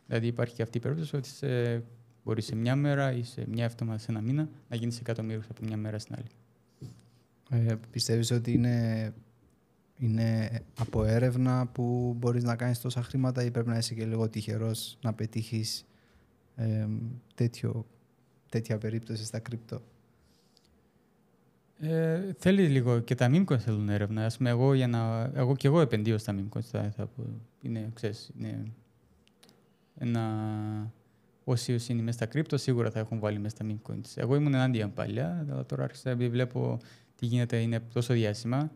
Δηλαδή υπάρχει και αυτή η περίπτωση ότι μπορεί σε μια μέρα ή σε μια εβδομάδα, σε ένα μήνα, να γίνεις εκατομμύριος από μια μέρα στην άλλη. Πιστεύεις ότι είναι από έρευνα που μπορείς να κάνεις τόσα χρήματα ή πρέπει να είσαι και λίγο τυχερός να πετύχεις τέτοια περίπτωση στα κρυπτο? Θέλει λίγο και τα meme coins θέλουν έρευνα. Ας πούμε, εγώ και εγώ επενδύω στα meme coins. Είναι όσοι είναι μέσα στα κρύπτο, σίγουρα θα έχουν βάλει μέσα στα meme coins. Εγώ ήμουν ενάντια παλιά, αλλά τώρα άρχισα, επειδή βλέπω τι γίνεται, είναι τόσο διάσημα,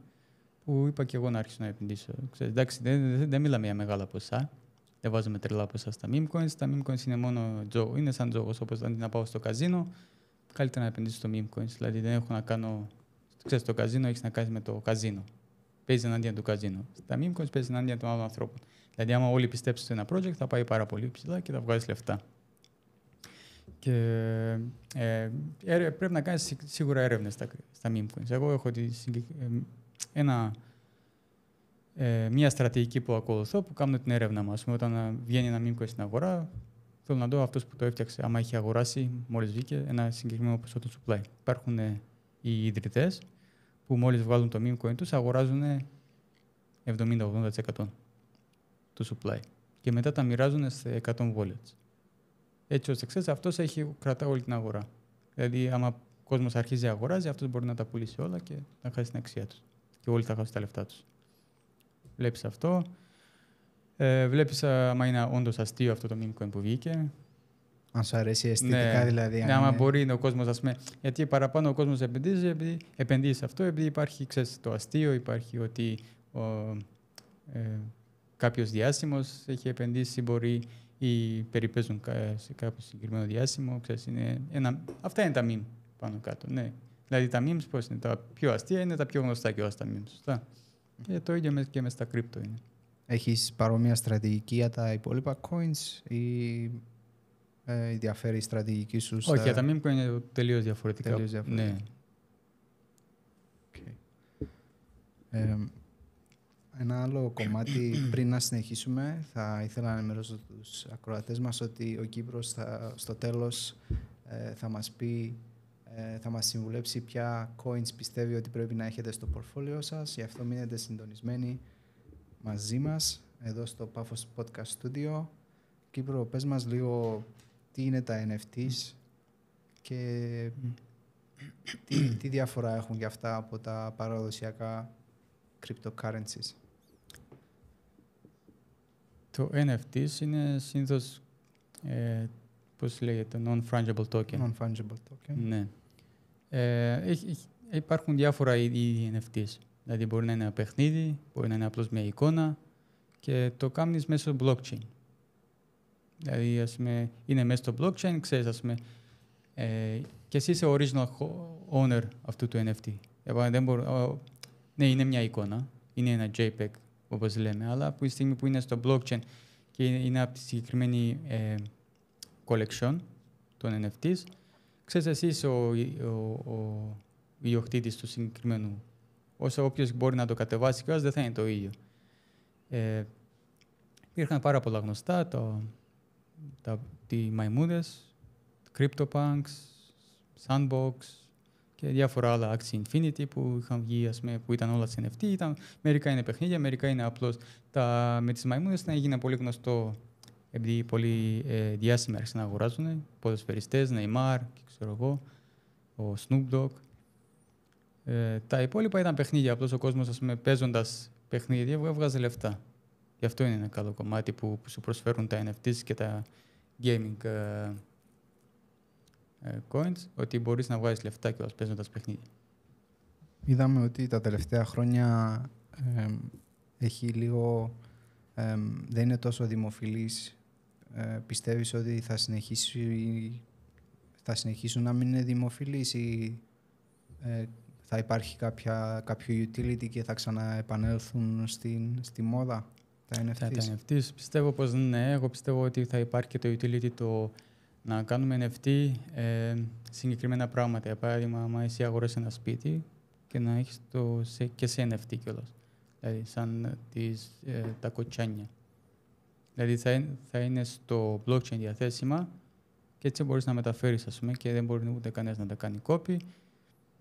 που είπα και εγώ να άρχισω να επενδύσω. Εντάξει, δεν μιλάμε για μεγάλα ποσά. Δεν βάζουμε τρελά ποσά στα meme coins. Τα meme coins είναι μόνο είναι σαν τζόγος, όπως να πάω στο καζίνο, καλύτερα να επενδύσεις στο meme coins. Δηλαδή δεν έχω να κάνω. Ξέρεις, το καζίνο έχεις να κάνεις με το καζίνο. Παίζεις εναντίον του καζίνο. Στα meme coins παίζεις εναντίον των άλλων ανθρώπων. Δηλαδή, άμα όλοι πιστέψουν σε ένα project, θα πάει πάρα πολύ ψηλά και θα βγάλεις λεφτά. Και πρέπει να κάνεις σίγουρα έρευνες στα meme coins. Εγώ έχω μια στρατηγική που ακολουθώ που κάνω την έρευνα μας. Όταν βγαίνει ένα meme coin στην αγορά, θέλω να δω αυτός που το έφτιαξε, άμα έχει αγοράσει μόλις βγήκε ένα συγκεκριμένο ποσό του supply. Υπάρχουν οι ιδρυτές που μόλις βγάλουν το meme coin τους αγοράζουν 70-80% του supply και μετά τα μοιράζουν σε 100 wallets. Έτσι ώστε ξέρεις, αυτός κρατά όλη την αγορά. Δηλαδή, άμα ο κόσμος αρχίζει να αγοράζει, αυτός μπορεί να τα πουλήσει όλα και να χάσει την αξία τους. Και όλοι θα χάσουν τα λεφτά τους. Βλέπεις αυτό. Βλέπεις άμα είναι όντως αστείο αυτό το meme coin που βγήκε. Αν σου αρέσει αισθητικά, ναι, δηλαδή. Ναι, άμα μπορεί ο κόσμος, ας πούμε. Γιατί παραπάνω ο κόσμος επενδύει σε αυτό, επειδή υπάρχει, ξέρεις, το αστείο, υπάρχει ότι κάποιος διάσημος έχει επενδύσει, μπορεί ή περιπέζουν σε κάποιο συγκεκριμένο διάσημο. Ξέρεις, αυτά είναι τα meme πάνω κάτω. Ναι. Δηλαδή τα memes πώς είναι, τα πιο αστεία είναι τα πιο γνωστά και όλα τα memes. Σωστά. Και το ίδιο και μες στα crypto είναι. Έχεις παρόμοια στρατηγική για τα υπόλοιπα coins ή διαφέρει η στρατηγική σου? Όχι, για τα meme coin είναι τελείως διαφορετικά. Τελείως διαφορετικά. Ναι. Okay. Ένα άλλο κομμάτι πριν να συνεχίσουμε, θα ήθελα να ενημερώσω τους ακροατές μας ότι ο Κύπρος στο τέλος θα μας πει, θα μας συμβουλέψει ποια coins πιστεύει ότι πρέπει να έχετε στο portfolio σας. Γι' αυτό μείνετε συντονισμένοι μαζί μας εδώ στο Paphos Podcast Studio. Κύπρο, πες μας λίγο τι είναι τα NFTs και τι διαφορά έχουν για αυτά από τα παραδοσιακά cryptocurrencies. Το NFTs είναι συνήθως, πώς λέγεται, non-fungible token. Non-fungible token. Ναι. Υπάρχουν διάφορα είδη NFTs. Δηλαδή μπορεί να είναι ένα παιχνίδι, μπορεί να είναι απλώς μια εικόνα και το κάνεις μέσω blockchain. Δηλαδή, ας πούμε, είναι μέσα στο blockchain, ξέρεις, ας πούμε, και εσύ είσαι original owner αυτού του NFT. Ναι, είναι μια εικόνα, είναι ένα JPEG, όπως λέμε, αλλά από τη στιγμή που είναι στο blockchain και είναι από τη συγκεκριμένη collection των NFTs, ξέρεις, εσύ είσαι ο ιδιοκτήτης του συγκεκριμένου. Όσο όποιος μπορεί να το κατεβάσει κιόλας, δεν θα είναι το ίδιο. Υπήρχαν πάρα πολλά γνωστά, οι μαϊμούδες, CryptoPunks, Sandbox και διάφορα άλλα Axie Infinity που είχαν βγει, ας πούμε, που ήταν όλα σε NFT. Μερικά είναι παιχνίδια, μερικά είναι απλώς. Με τις μαϊμούδες έγινε πολύ γνωστό επειδή πολλοί διάσημοι άρχισαν να αγοράζουν, ποδοσφαιριστές, Neymar και ξέρω εγώ, ο Snoop Dogg. Τα υπόλοιπα ήταν παιχνίδια, απλώς ο κόσμος, ας πούμε, παίζοντας παιχνίδια έβγαζε λεφτά. Γι' αυτό είναι ένα καλό κομμάτι που σου προσφέρουν τα NFTs και τα gaming coins, ότι μπορείς να βγάλεις λεφτά και παίζοντας παιχνίδια. Είδαμε ότι τα τελευταία χρόνια έχει λίγο, δεν είναι τόσο δημοφιλής. Πιστεύεις ότι θα συνεχίσουν να μην είναι δημοφιλής ή θα υπάρχει κάποιο utility και θα ξαναεπανέλθουν στη μόδα τα NFTs? Τα NFTs πιστεύω πως ναι. Εγώ πιστεύω ότι θα υπάρχει και το utility να κάνουμε NFT συγκεκριμένα πράγματα. Για παράδειγμα, άμα εσύ αγοράσεις ένα σπίτι και να έχεις και σε NFT κιόλας. Δηλαδή, σαν τα κοτσάνια. Δηλαδή, θα είναι στο blockchain διαθέσιμα και έτσι μπορείς να μεταφέρεις, ας πούμε, και δεν μπορεί ούτε κανένας να τα κάνει copy.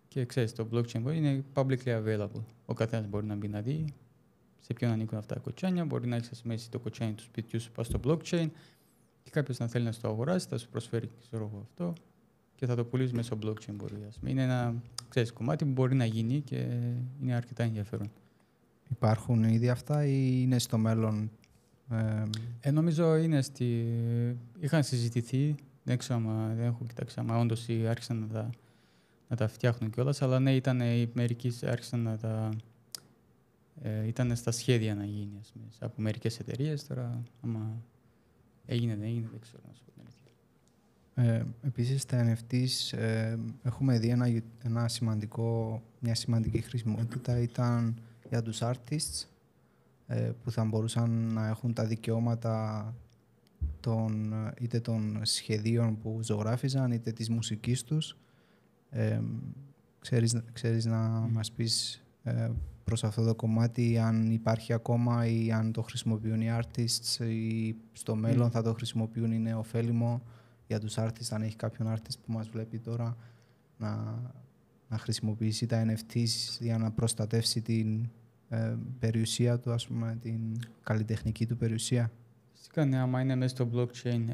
Και ξέρεις, το blockchain είναι publicly available. Ο καθένας μπορεί να μπει να δει σε ποιον ανήκουν αυτά τα κοτσάνια. Μπορεί να έχεις μέσα το κοτσάνι του σπιτιού σου πας στο blockchain και κάποιος να θέλει να το αγοράσει, θα σου προσφέρει αυτό και θα το πουλήσει μέσω blockchain. Είναι ένα κομμάτι που μπορεί να γίνει και είναι αρκετά ενδιαφέρον. Υπάρχουν ήδη αυτά ή είναι στο μέλλον? Νομίζω είχαν συζητηθεί, δεν έχω κοιτάξει άμα όντως άρχισαν να τα φτιάχνουν κιόλας, αλλά ναι, μερικοί άρχισαν ήταν στα σχέδια να γίνει, ας πούμε, από μερικές εταιρείες. Τώρα, άμα έγινε, δεν έγινε, δεν ξέρω να σου πω την αλήθεια. Επίσης, τα NFTs έχουμε δει μια σημαντική χρησιμότητα ήταν για τους artists που θα μπορούσαν να έχουν τα δικαιώματα είτε των σχεδίων που ζωγράφιζαν είτε της μουσικής τους. Ξέρεις να μας πεις προς αυτό το κομμάτι αν υπάρχει ακόμα ή αν το χρησιμοποιούν οι artists ή στο μέλλον θα το χρησιμοποιούν, είναι ωφέλιμο για τους artists, αν έχει κάποιον artist που μας βλέπει τώρα να χρησιμοποιήσει τα NFTs για να προστατεύσει την περιουσία του, ας πούμε, την καλλιτεχνική του περιουσία. Φυσικά, ναι, άμα είναι μέσα στο blockchain,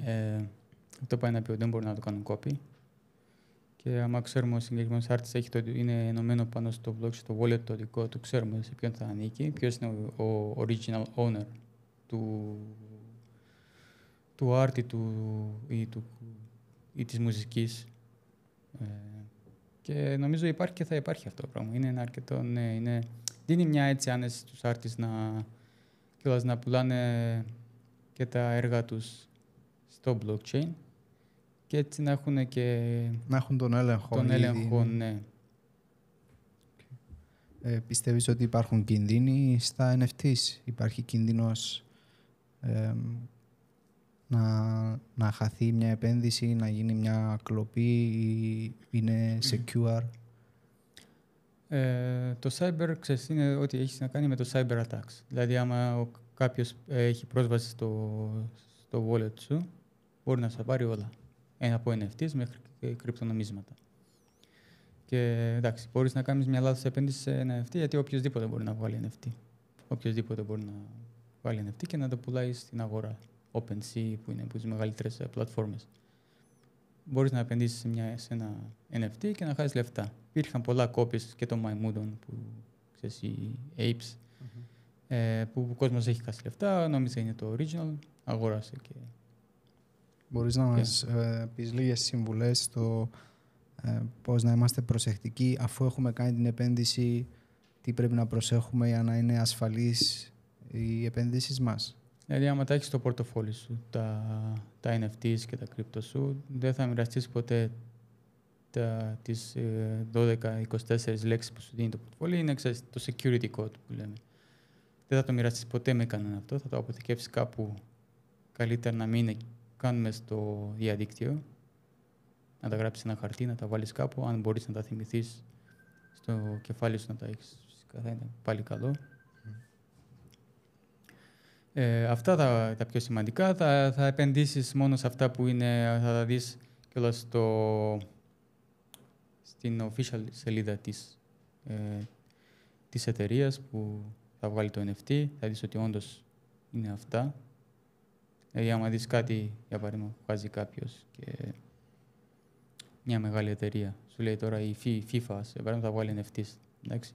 αυτό πάει να πει ότι δεν μπορεί να το κάνουν copy. Και άμα ξέρουμε ο συγκεκριμένος artist είναι ενωμένο πάνω στο blockchain, το wallet το δικό του, ξέρουμε σε ποιον θα ανήκει, ποιος είναι ο original owner του art ή της μουσικής. Και νομίζω υπάρχει και θα υπάρχει αυτό το πράγμα. Είναι ένα αρκετό, ναι, δίνει μια έτσι άνεση στους artists να πουλάνε και τα έργα τους στο blockchain και έτσι να έχουν τον έλεγχο. Ναι. Πιστεύεις ότι υπάρχουν κινδύνοι στα NFTs? Υπάρχει κίνδυνος να χαθεί μια επένδυση, να γίνει μια κλοπή ή είναι secure? Το cyber, ξέρεις, είναι ό,τι έχει να κάνει με το cyber attacks. Δηλαδή, άμα κάποιος έχει πρόσβαση στο wallet σου, μπορεί να σου πάρει όλα. Από NFTs μέχρι και κρυπτονομίσματα. Και εντάξει, μπορείς να κάνεις μια λάθος επένδυση σε NFT, γιατί οποιοδήποτε μπορεί να βγάλει NFT. Οποιοδήποτε μπορεί να βγάλει NFT και να το πουλάει στην αγορά. OpenSea, που είναι από τις μεγαλύτερες πλατφόρμες. Μπορείς να επενδύσεις σε ένα NFT και να χάσεις λεφτά. Υπήρχαν πολλά copies και των Maimudon, που ξέρεις, οι apes, που ο κόσμος έχει χάσει λεφτά, νόμιζε είναι το original, αγόρασε και... Μπορείς να μας πεις λίγες συμβουλές στο πώς να είμαστε προσεκτικοί αφού έχουμε κάνει την επένδυση, τι πρέπει να προσέχουμε για να είναι ασφαλείς οι επένδυσεις μας? Δηλαδή, άμα τα έχεις στο πορτοφόλι σου, τα NFTs και τα κρύπτο σου, δεν θα μοιραστείς ποτέ τις 12-24 λέξεις που σου δίνει το πορτοφόλι. Είναι το security code που λέμε. Δεν θα το μοιραστείς ποτέ με κανέναν αυτό. Θα το αποθηκεύσεις κάπου, καλύτερα να μην είναι καν μες στο διαδίκτυο. Να τα γράψεις σε ένα χαρτί, να τα βάλεις κάπου. Αν μπορείς να τα θυμηθείς στο κεφάλι σου να τα έχεις, φυσικά θα είναι πάλι καλό. Αυτά τα πιο σημαντικά. Θα επενδύσεις μόνο σε αυτά που είναι, θα τα δεις κιόλας στην official σελίδα της εταιρείας που θα βγάλει το NFT. Θα δεις ότι όντως είναι αυτά. Δηλαδή, άμα δεις κάτι, για παράδειγμα, που βάζει κάποιος και μια μεγάλη εταιρεία, σου λέει τώρα η FIFA, σε παράδειγμα, θα βγάλει NFTs. Εντάξει.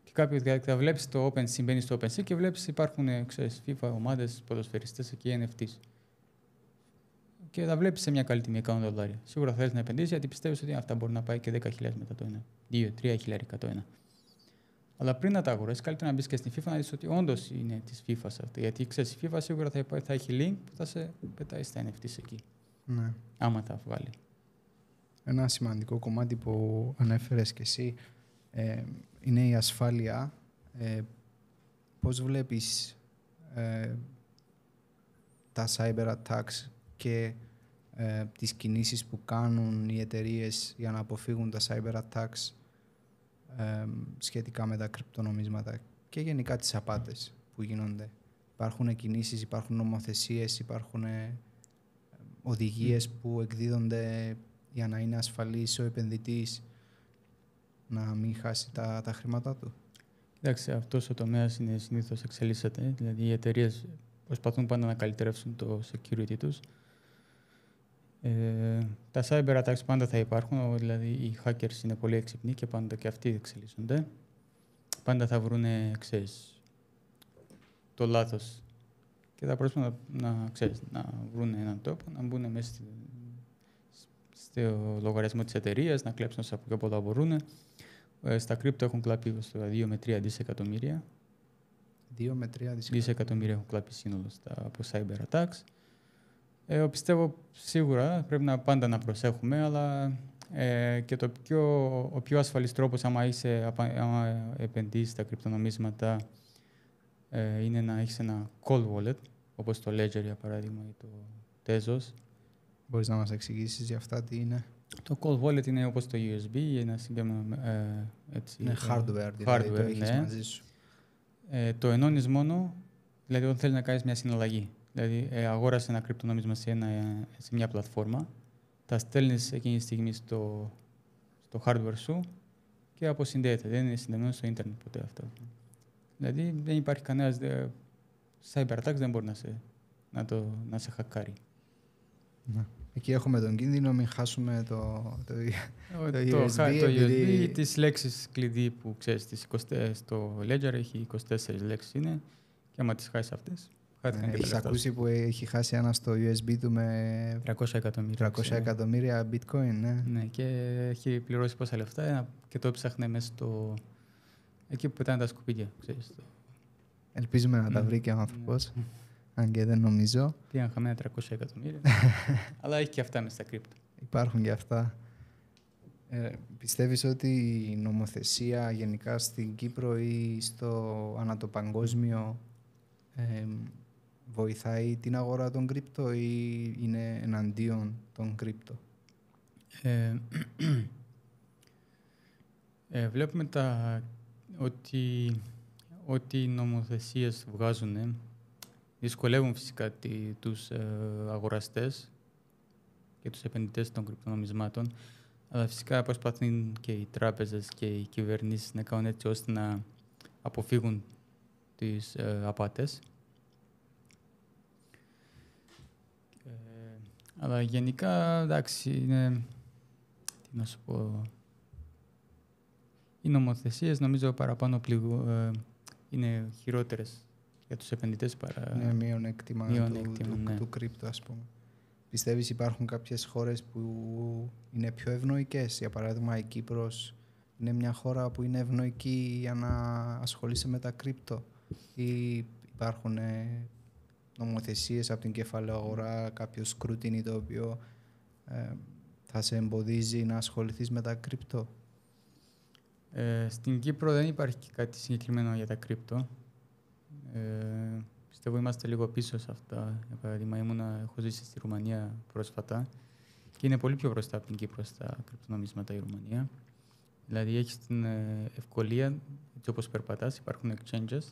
Και κάποιος θα βλέπεις το OpenSea, μπαίνεις στο OpenSea και βλέπεις υπάρχουν, FIFA, ομάδες, ποδοσφαιριστές εκεί, NFTs. Και θα βλέπεις σε μια καλή τιμή $100. Σίγουρα θέλεις να επενδύσεις γιατί πιστεύεις ότι αυτά μπορεί να πάει και 10.000 μετά το ένα. 2-3 χιλιάρικα το ένα. Αλλά πριν να τα αγοράσεις, καλύτερα να μπεις και στην FIFA να δεις ότι όντως είναι της FIFA αυτό. Γιατί ξέρεις, η FIFA σίγουρα θα έχει link που θα σε πετάει στα NFTs εκεί. Ναι. Άμα τα βγάλει. Ένα σημαντικό κομμάτι που ανέφερες και εσύ είναι η ασφάλεια. Πώς βλέπεις τα cyber attacks και τις κινήσεις που κάνουν οι εταιρείες για να αποφύγουν τα cyber attacks σχετικά με τα κρυπτονομίσματα και γενικά τις απάτες που γίνονται? Υπάρχουν κινήσεις, υπάρχουν νομοθεσίες, υπάρχουν οδηγίες που εκδίδονται για να είναι ασφαλής ο επενδυτής να μην χάσει τα χρήματά του? Κοιτάξτε, αυτός ο τομέας συνήθως εξελίσσεται. Δηλαδή, οι εταιρείες προσπαθούν πάντα να καλυτερεύσουν το security τους. Τα cyber attacks πάντα θα υπάρχουν, δηλαδή οι hackers είναι πολύ έξυπνοι και πάντα και αυτοί εξελίσσονται. Πάντα θα βρουν, το λάθος και θα προσπαθούν να βρουν έναν τρόπο, να μπουν μέσα στο λογαριασμό της εταιρείας, να κλέψουν όσα πιο πολλά μπορούν. Στα κρύπτο έχουν κλαπεί στο 2 με 3 δισεκατομμύρια. 2 με 3 δισεκατομμύρια έχουν κλαπεί σύνολο από cyber attacks. Πιστεύω σίγουρα πρέπει πάντα να προσέχουμε, αλλά και ο πιο ασφαλής τρόπος άμα επενδύσεις στα κρυπτονομίσματα είναι να έχεις ένα cold wallet, όπως το Ledger για παράδειγμα ή το Tezos. Μπορείς να μας εξηγήσεις για αυτά τι είναι? Το cold wallet είναι όπως το USB, ένα συγκεκριμένο είναι hardware, δηλαδή το έχεις μαζί σου. Το ενώνεις μόνο, δηλαδή όταν θέλεις να κάνεις μια συναλλαγή. Δηλαδή αγόρασε ένα κρυπτονόμισμα σε μια πλατφόρμα, τα στέλνεις εκείνη τη στιγμή στο hardware σου και αποσυνδέεται. Δεν είναι συνδεμένο στο ίντερνετ ποτέ αυτό. Δηλαδή δεν υπάρχει κανένας cyber attacks, δεν μπορεί να σε χακάρει. Ναι. Εκεί έχουμε τον κίνδυνο, μην χάσουμε το USB. Το USB ή τις λέξεις κλειδί που ξέρεις, στο Ledger έχει 24 λέξεις είναι και άμα τις χάσεις αυτές, έχεις ακούσει που έχει χάσει ένα στο USB του με 300 εκατομμύρια bitcoin, ναι. Ναι, και έχει πληρώσει πόσα λεφτά και το έψαχνε μέσα εκεί που πετάνε τα σκουπίδια, ξέρεις. Ελπίζουμε να τα βρει και ο άνθρωπος. Αν και δεν νομίζω. Πήγαν χαμένα 300 εκατομμύρια. Αλλά έχει και αυτά μέσα στα κρύπτο. Υπάρχουν και αυτά. Πιστεύεις ότι η νομοθεσία γενικά στην Κύπρο ή ανά το παγκόσμιο βοηθάει την αγορά των κρύπτο ή είναι εναντίον των κρύπτο? Βλέπουμε ότι οι νομοθεσίες βγάζουν δυσκολεύουν φυσικά τους αγοραστές και τους επενδυτές των κρυπτονομισμάτων, αλλά φυσικά προσπαθούν και οι τράπεζες και οι κυβερνήσεις να κάνουν έτσι ώστε να αποφύγουν τις απάτες. Αλλά γενικά, εντάξει, είναι... Τι να σου πω... Οι νομοθεσίες νομίζω παραπάνω είναι χειρότερες για τους επενδυτές παρά... Είναι μειονέκτημα του κρύπτο, ας πούμε. Πιστεύεις υπάρχουν κάποιες χώρες που είναι πιο ευνοϊκές? Για παράδειγμα, η Κύπρος είναι μια χώρα που είναι ευνοϊκή για να ασχολείσαι με τα κρύπτο? Ή υπάρχουν νομοθεσίες από την κεφαλαίου αγορά, κάποιο σκρούτινι το οποίο θα σε εμποδίζει να ασχοληθείς με τα κρύπτο? Στην Κύπρο δεν υπάρχει κάτι συγκεκριμένο για τα κρύπτο. Πιστεύω είμαστε λίγο πίσω σε αυτά. Για παράδειγμα, έχω ζήσει στη Ρουμανία πρόσφατα και είναι πολύ πιο μπροστά από την Κύπρο στα κρυπτονομίσματα η Ρουμανία. Δηλαδή έχεις την ευκολία, έτσι όπως περπατάς, υπάρχουν exchanges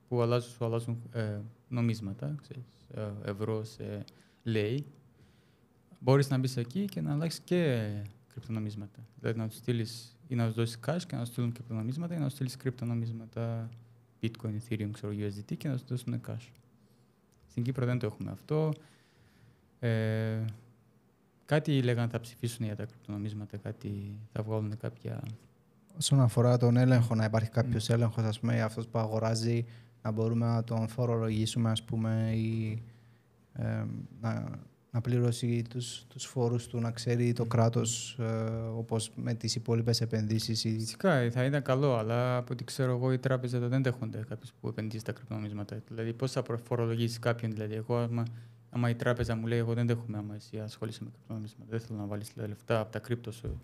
που αλλάζουν νομίσματα, ξέρεις, ευρώ σε λei. Μπορείς να μπεις εκεί και να αλλάξεις και κρυπτονομίσματα. Δηλαδή να τους στείλεις ή να τους δώσεις cash και να σου στείλουν κρυπτονομίσματα ή να τους στείλεις κρυπτονομίσματα Bitcoin, Ethereum, USDT και να σου δώσουν cash. Στην Κύπρο δεν το έχουμε αυτό. Κάτι λέγανε θα ψηφίσουν για τα κρυπτονομίσματα, κάτι θα βγάλουν κάποια... Όσον αφορά τον έλεγχο, να υπάρχει κάποιος έλεγχος, ας πούμε, αυτός που αγοράζει, να μπορούμε να τον φορολογήσουμε, ας πούμε, ή να πληρώσει τους φόρους του, να ξέρει το κράτος όπως με τις υπόλοιπες επενδύσεις. Φυσικά θα ήταν καλό, αλλά από ό,τι ξέρω εγώ οι τράπεζες δεν δέχονται κάποιος που επενδύσει στα κρυπτονομίσματα. Δηλαδή πώς θα φορολογήσει κάποιον? Δηλαδή εγώ, άμα η τράπεζα μου λέει εγώ δεν δέχομαι άμα εσύ ασχολείσαι με κρυπτονομίσματα, δεν θέλω να βάλεις λεφτά από τα κρύπτο σου,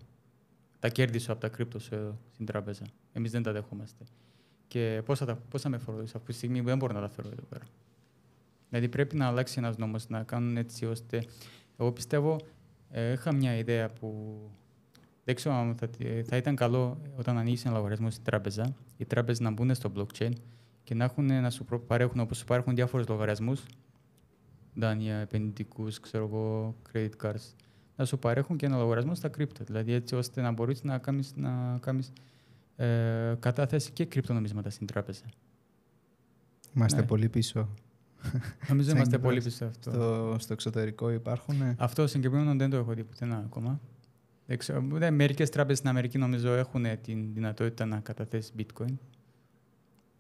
τα κέρδη σου από τα κρύπτο σου στην τράπεζα. Εμείς δεν τα δεχόμαστε. Και πώς θα με φορολογήσει αυτή τη στιγμή που δεν μπορώ να τα φέρω εδώ πέρα? Δηλαδή πρέπει να αλλάξει ένας νόμος, να κάνουν έτσι ώστε... Εγώ πιστεύω, είχα μια ιδέα που δεν ξέρω αν θα ήταν καλό όταν ανοίξει ένα λογαριασμό στην τράπεζα, οι τράπεζες να μπουν στο blockchain και να σου παρέχουν, όπως υπάρχουν διάφορους λογαριασμούς, δάνεια, επενδυτικούς, ξέρω εγώ, credit cards, να σου παρέχουν και ένα λογαριασμό στα κρύπτο. Δηλαδή έτσι ώστε να μπορείς να κάνεις κατάθεση και κρυπτονομίσματα στην τράπεζα. Είμαστε πολύ πίσω. Νομίζω είμαστε πολύ πίσω αυτό. Στο εξωτερικό υπάρχουν. Αυτό συγκεκριμένο δεν το έχω δει πουθενά ακόμα. Μερικές τράπεζες στην Αμερική νομίζω έχουν την δυνατότητα να καταθέσει bitcoin.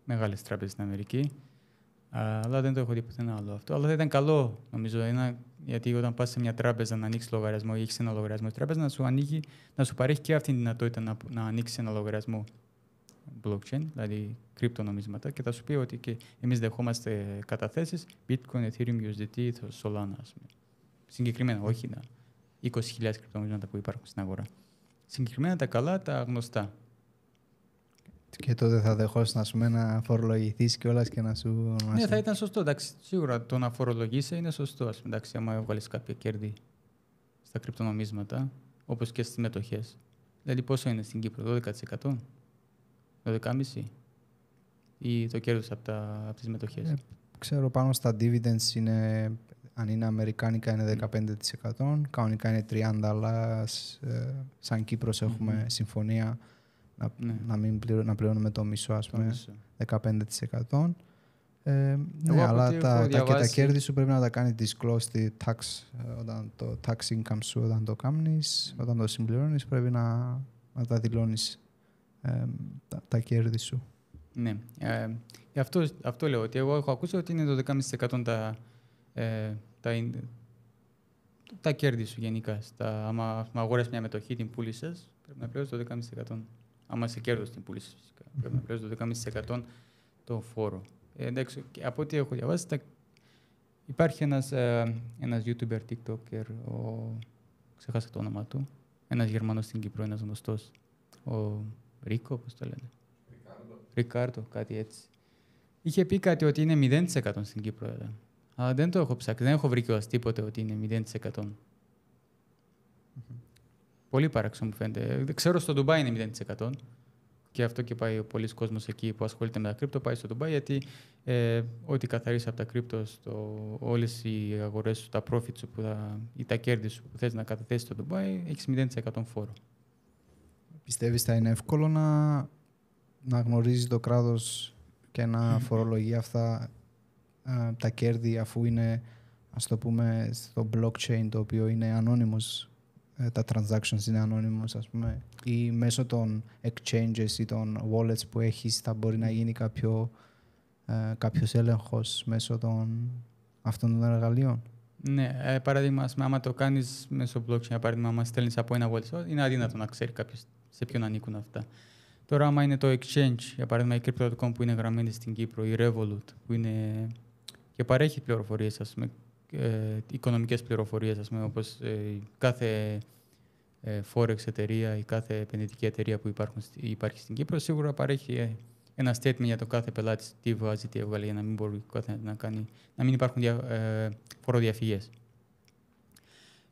Μεγάλες τράπεζες στην Αμερική. Αλλά δεν το έχω δει πουθενά άλλο αυτό. Αλλά θα ήταν καλό νομίζω. Γιατί όταν πας σε μια τράπεζα να ανοίξει λογαριασμό ή έχεις ένα λογαριασμό, η τράπεζα να σου παρέχει και αυτή τη δυνατότητα να ανοίξει ένα λογαριασμό blockchain, δηλαδή κρυπτονομίσματα, και θα σου πει ότι και εμείς δεχόμαστε καταθέσεις Bitcoin, Ethereum, USDT, Solana, ας πούμε. Συγκεκριμένα, όχι 20.000 κρυπτονομίσματα που υπάρχουν στην αγορά. Συγκεκριμένα τα καλά, τα γνωστά. Και τότε θα δεχόσουν, ας πούμε, να φορολογηθείς κιόλας και να σου... Ναι, θα ήταν σωστό. Εντάξει, σίγουρα το να φορολογήσει είναι σωστό. Ας πούμε, εντάξει, άμα έβγαλες κάποια κέρδη στα κρυπτονομίσματα, όπως και στις μετοχές. Δηλαδή, πόσο είναι στην Κύπρο, 12%, 12,5% ή το κέρδος από τις μετοχές. Ξέρω, πάνω στα dividends είναι, αν είναι αμερικάνικα είναι 15%, κανονικά είναι 30%, αλλά σαν Κύπρος έχουμε συμφωνία να πληρώνουμε το μισό, ας πούμε, 15%. Ναι, αλλά και τα κέρδη σου πρέπει να τα κάνει disclose στη tax, το tax income σου όταν το κάνεις, όταν το συμπληρώνεις πρέπει να τα δηλώνεις τα κέρδη σου. Ναι, αυτό λέω, ότι εγώ έχω ακούσει ότι είναι το 12,5% τα κέρδη σου γενικά. Άμα αγοράσεις μια μετοχή, την πούλησες, πρέπει να πληρώσεις το 12,5%. Άμα σε κέρδος την πούλησες, φυσικά. Πρέπει να πληρώσεις το 12,5% το φόρο. Εντάξει, από ό,τι έχω διαβάσει, υπάρχει ένας YouTuber, TikToker, ξεχάσα το όνομα του, ένας Γερμανός στην Κύπρο, ένας γνωστός, ο Ρίκο, πώς το λένε. Ρικάρντο, κάτι έτσι. Είχε πει κάτι ότι είναι 0% στην Κύπρο. Αλλά δεν το έχω ψάξει, δεν έχω βρει κιόλας τίποτε ότι είναι 0%. Πολύ παράξενο μου φαίνεται. Ξέρω στο Ντουμπάι είναι 0%. Και αυτό και πάει πολλοί κόσμος εκεί που ασχολείται με τα κρύπτο, πάει στο Ντουμπάι, γιατί ό,τι καθαρίσει από τα κρύπτο, όλες οι αγορές σου, τα profit σου ή τα κέρδη σου που θες να καταθέσεις στο Ντουμπάι, έχεις 0% φόρο. Πιστεύεις θα είναι εύκολο να γνωρίζει το κράτος και να φορολογεί αυτά τα κέρδη, αφού είναι, ας το πούμε, στο blockchain, το οποίο είναι anonymous, τα transactions είναι anonymous, ας πούμε, ή μέσω των exchanges ή των wallets που έχεις θα μπορεί να γίνει κάποιος έλεγχος μέσω αυτών των εργαλείων? Ναι, παράδειγμα, άμα το κάνεις μέσω blockchain, παράδειγμα, άμα στέλνεις από ένα wallet, είναι αδύνατο να ξέρει κάποιος σε ποιον ανήκουν αυτά. Τώρα, άμα είναι το exchange, για παράδειγμα, η Crypto.com που είναι γραμμένη στην Κύπρο, η Revolut που είναι και παρέχει πληροφορίες, ας πούμε, οικονομικές πληροφορίες, ας πούμε, όπως κάθε forex εταιρεία ή κάθε επενδυτική εταιρεία που υπάρχει στην Κύπρο, σίγουρα παρέχει ένα statement για το κάθε πελάτη, τι βγάζει, τι έβγαλε, για να μην μπορεί να μην υπάρχουν φοροδιαφυγές.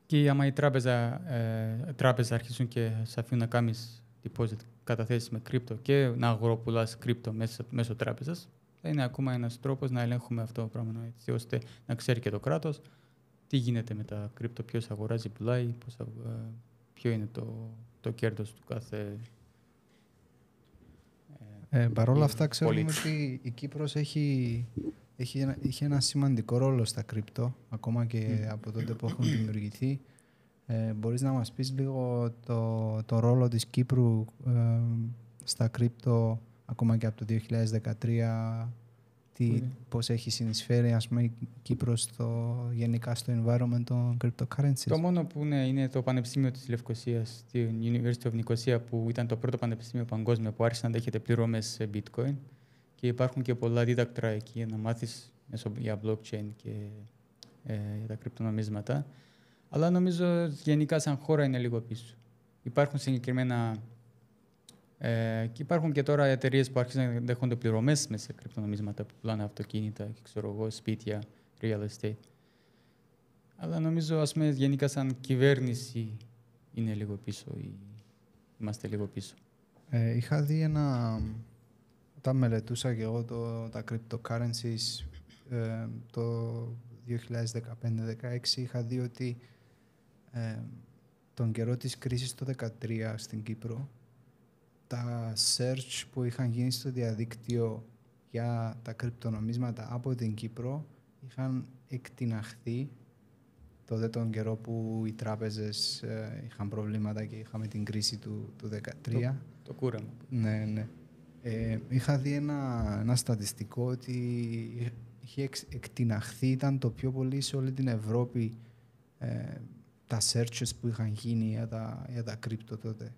Και άμα η τράπεζα αρχίσουν και σε αφήνουν να κάνεις deposit, καταθέσεις με κρύπτο και να αγοροπουλάς κρύπτο μέσω τράπεζας, θα είναι ακόμα ένας τρόπος να ελέγχουμε αυτό το πράγμα, έτσι ώστε να ξέρει και το κράτος τι γίνεται με τα κρύπτο, ποιος αγοράζει, πουλάει, ποιο είναι το κέρδος του κάθε. Παρ' όλα αυτά ξέρουμε ότι η Κύπρος είχε ένα σημαντικό ρόλο στα κρύπτο, ακόμα και από τότε που έχουν δημιουργηθεί. Μπορείς να μας πεις λίγο το ρόλο της Κύπρου στα κρύπτο, ακόμα και από το 2013, πώς έχει συνεισφέρει, ας πούμε, η Κύπρος γενικά στο environment των cryptocurrencies? Το μόνο που είναι το Πανεπιστήμιο της Λευκωσίας, την University of Nicosia, που ήταν το πρώτο πανεπιστήμιο παγκόσμιο που άρχισε να δέχεται πληρώμες σε bitcoin, και υπάρχουν και πολλά δίδακτρα εκεί να μάθεις για blockchain και για τα κρυπτονομίσματα. Αλλά νομίζω γενικά σαν χώρα είναι λίγο πίσω. Υπάρχουν συγκεκριμένα. Και υπάρχουν και τώρα εταιρείες που αρχίζουν να δέχονται πληρωμές μέσα σε κρυπτονομίσματα που πουλάνε αυτοκίνητα, σπίτια, real estate. Αλλά νομίζω, ας πούμε, γενικά σαν κυβέρνηση είναι λίγο πίσω ή είμαστε λίγο πίσω. Είχα δει όταν μελετούσα και εγώ τα cryptocurrencies το 2015-2016, είχα δει ότι τον καιρό της κρίσης το 2013 στην Κύπρο, τα search που είχαν γίνει στο διαδίκτυο για τα κρυπτονομίσματα από την Κύπρο είχαν εκτιναχθεί τότε τον καιρό που οι τράπεζες είχαν προβλήματα και είχαμε την κρίση του 2013. Το κούραμα. Ναι. Είχα δει ένα στατιστικό ότι είχε εκτιναχθεί, ήταν το πιο πολύ σε όλη την Ευρώπη τα searches που είχαν γίνει για τα κρύπτο τότε.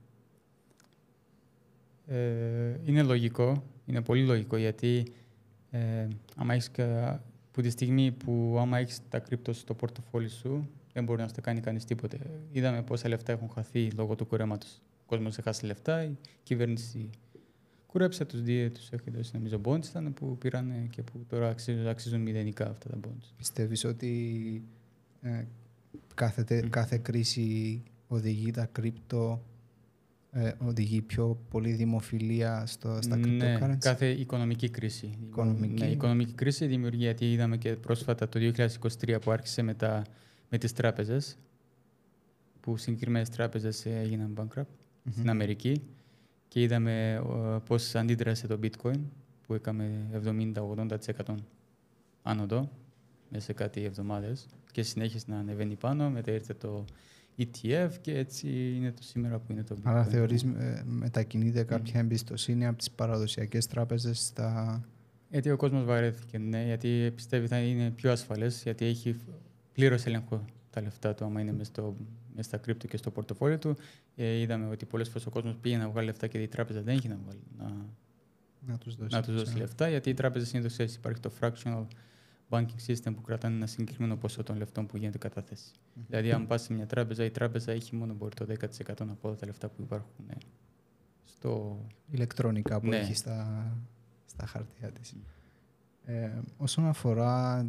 Είναι λογικό, είναι πολύ λογικό, γιατί άμα έχεις, που τη στιγμή που άμα έχεις τα κρύπτο στο πορτοφόλι σου, δεν μπορεί να σου τα κάνει κανείς τίποτε. Είδαμε πόσα λεφτά έχουν χαθεί λόγω του κουρέματος. Ο κόσμος έχασε λεφτά, η κυβέρνηση κουρέψε τους δύο, τους έχει δώσει νομίζω bonds ήταν που πήραν και που τώρα αξίζουν μηδενικά αυτά τα bonds. Πιστεύεις ότι κάθε κρίση οδηγεί τα κρύπτο, οδηγεί πιο πολύ δημοφιλία στα cryptocurrency? Ναι, κάθε οικονομική κρίση. Οικονομική. Ναι, η οικονομική κρίση δημιουργεί, γιατί είδαμε και πρόσφατα το 2023 που άρχισε με τις τράπεζες, που συγκεκριμένες τράπεζες έγιναν bankrupt στην Αμερική, και είδαμε πώς αντίδρασε το bitcoin, που έκαμε 70-80% άνοδο μέσα σε κάτι εβδομάδες και συνέχισε να ανεβαίνει πάνω, μετά ήρθε το ETF και έτσι είναι το σήμερα που είναι το bitcoin. Άρα θεωρείς μετακινείται κάποια εμπιστοσύνη από τις παραδοσιακές τράπεζες στα... Γιατί ο κόσμος βαρέθηκε, ναι, γιατί πιστεύει θα είναι πιο ασφαλές, γιατί έχει πλήρως έλεγχο τα λεφτά του, άμα είναι μέσα στα κρύπτο και στο πορτοφόλι του. Είδαμε ότι πολλές φορές ο κόσμος πήγε να βγάλει λεφτά και η τράπεζα δεν είχε να τους δώσει λεφτά, γιατί οι τράπεζες συνήθως υπάρχει το fractional banking system που κρατάνε ένα συγκεκριμένο ποσό των λεφτών που γίνεται κατάθεση. Δηλαδή, αν πας σε μια τράπεζα, η τράπεζα έχει μόνο μπορεί το 10% από όλα τα λεφτά που υπάρχουν στο... ηλεκτρονικά που έχει στα χαρτιά της. Όσον αφορά